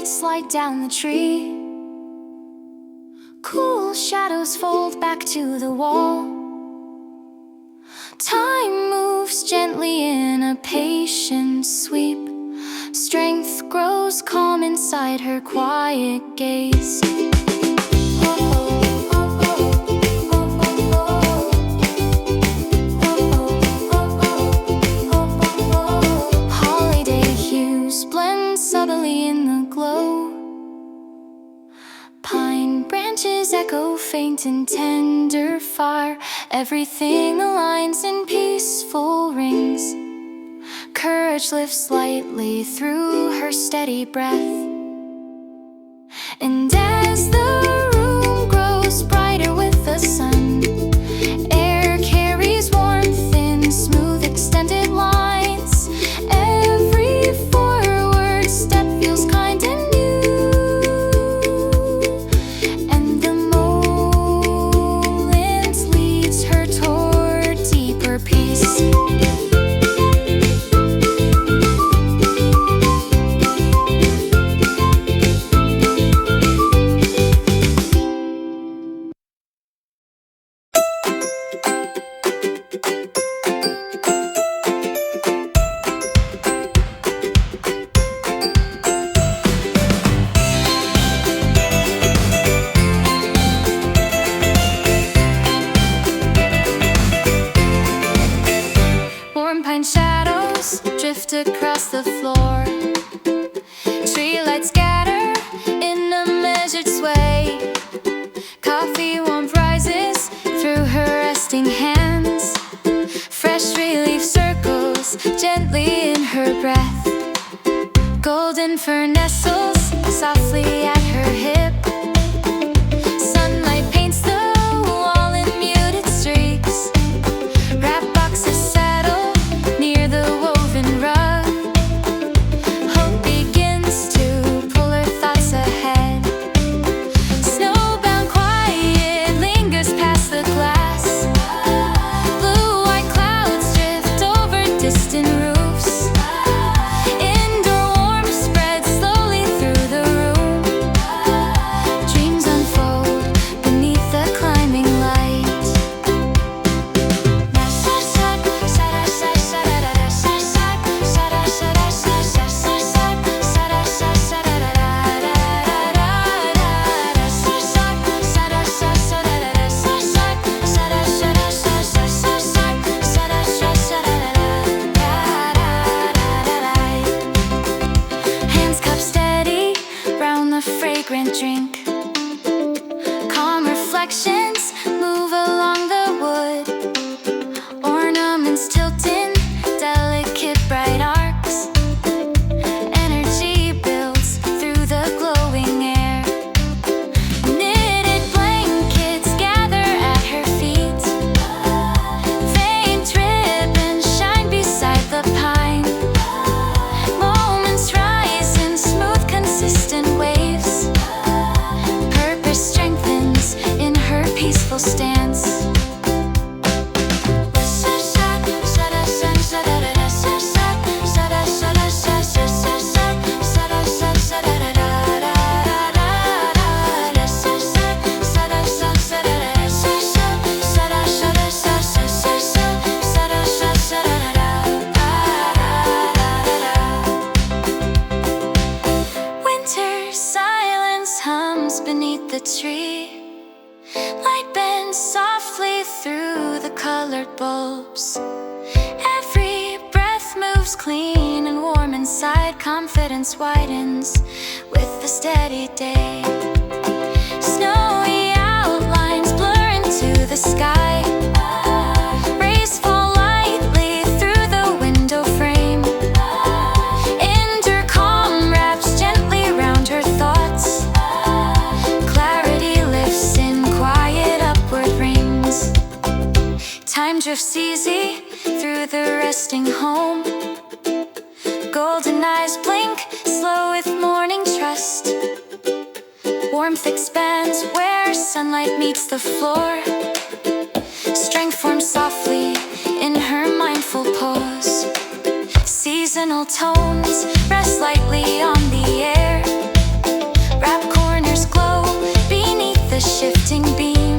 S1: Slide down the tree. Cool shadows fold back to the wall. Time moves gently in a patient sweep. Strength grows calm inside her quiet gaze. Holiday hues blend subtly in the glow. Pine branches echo faint and tender fire. Everything aligns in peaceful rings. Courage lifts lightly through her steady breath. And as the room grows brighter with the sun, air carries warmth in smooth extended lines. Every forward step feels kind and new, and the moment leads her toward deeper peace. Pine shadows drift across the floor. Tree lights scatter in a measured sway. Coffee warmth rises through her resting hands. Fresh relief circles gently in her breath. Golden fern nestles softly at her hip. Sunlight paints the wall in muted streaks. Wrap boxes settle near the woven rug. Hope begins to pull her thoughts ahead. Snowbound quiet lingers past the glass. Blue-white clouds drift over distant roofs. Indoor warmth spreads slowly through the room. Dreams unfold beneath the climbing light. Hands cupped steady round the fragrant drink. Calm reflections move along the wood. Ornaments tilt in delicate bright arcs. Energy builds through the glowing air. Knitted blankets gather at her feet. Faint ribbons shine beside the pine. Moments rise in smooth, consistent waves. Purpose strengthens in her peaceful stance. Winter silence hums beneath the tree. Light bends softly through the colored bulbs. Every breath moves clean and warm inside. Confidence widens with the steady day. Snowy outlines blur into the sky. Rays fall lightly through the window frame. Indoor calm wraps gently round her thoughts. Clarity lifts in quiet upward rings. Time drifts easy through the resting home. Golden eyes blink, slow with morning trust. Warmth expands where sunlight meets the floor. Strength forms softly in her mindful pose. Seasonal tones rest lightly on the air. Wrap corners glow beneath the shifting beam.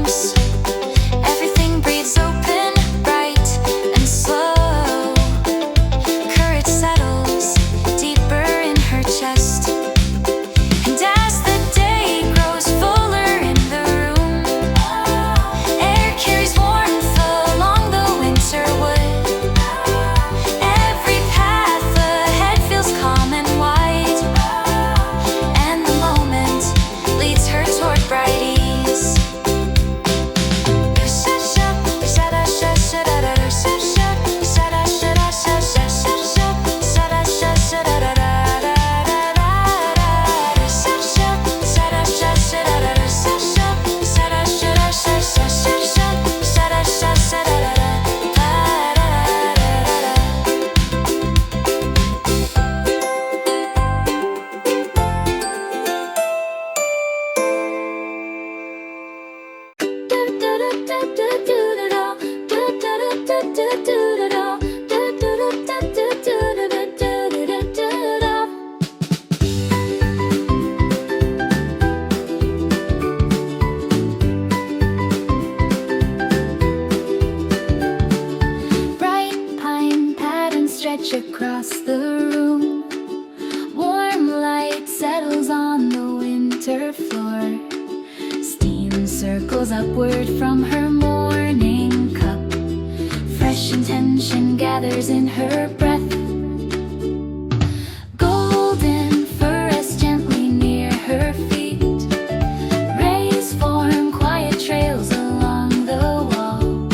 S1: stretch across the room. Warm light settles on the winter floor. Steam circles upward from her morning cup. Fresh intention gathers in her breath. Golden furrows gently near her feet. Rays form quiet trails along the wall.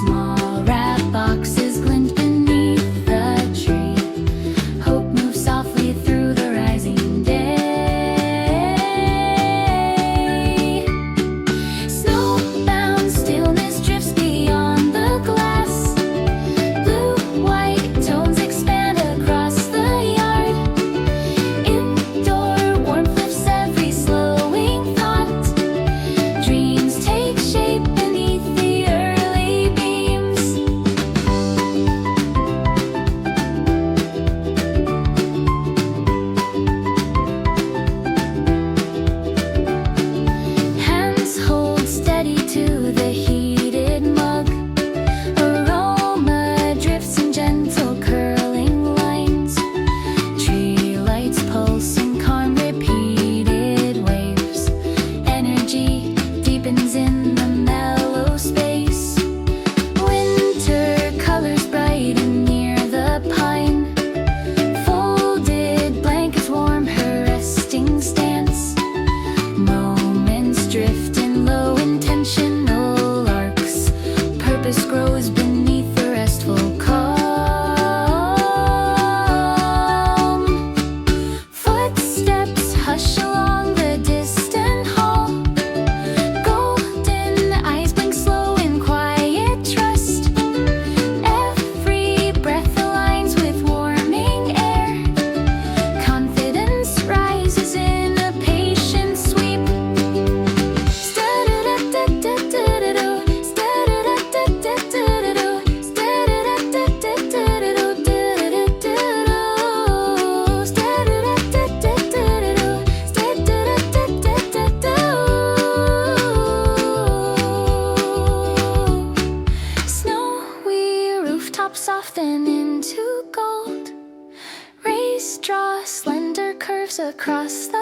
S1: Small wrap boxes glint beneath the tree. Hope moves softly through the rising day. Snowbound stillness drifts beyond the glass. Blue-white tones expand across the yard. Indoor warmth lifts every slowing thought. Dreams take shape beneath the early beams. Hands hold steady to the heated mug. Aroma drifts in gentle curling lines. Tree lights pulse in calm repeated waves. Energy deepens in the mellow space. Winter colors brighten near the pine. Folded blankets warm her resting stance. Moments drift in low intentional arcs. Purpose grows beneath the restful calm. Footsteps hush along the distant hall. Golden eyes blink slow in quiet trust. Every breath aligns with warming air. Confidence rises in a patient sweep. Snowy rooftops soften into gold. Rays draw slender curves across the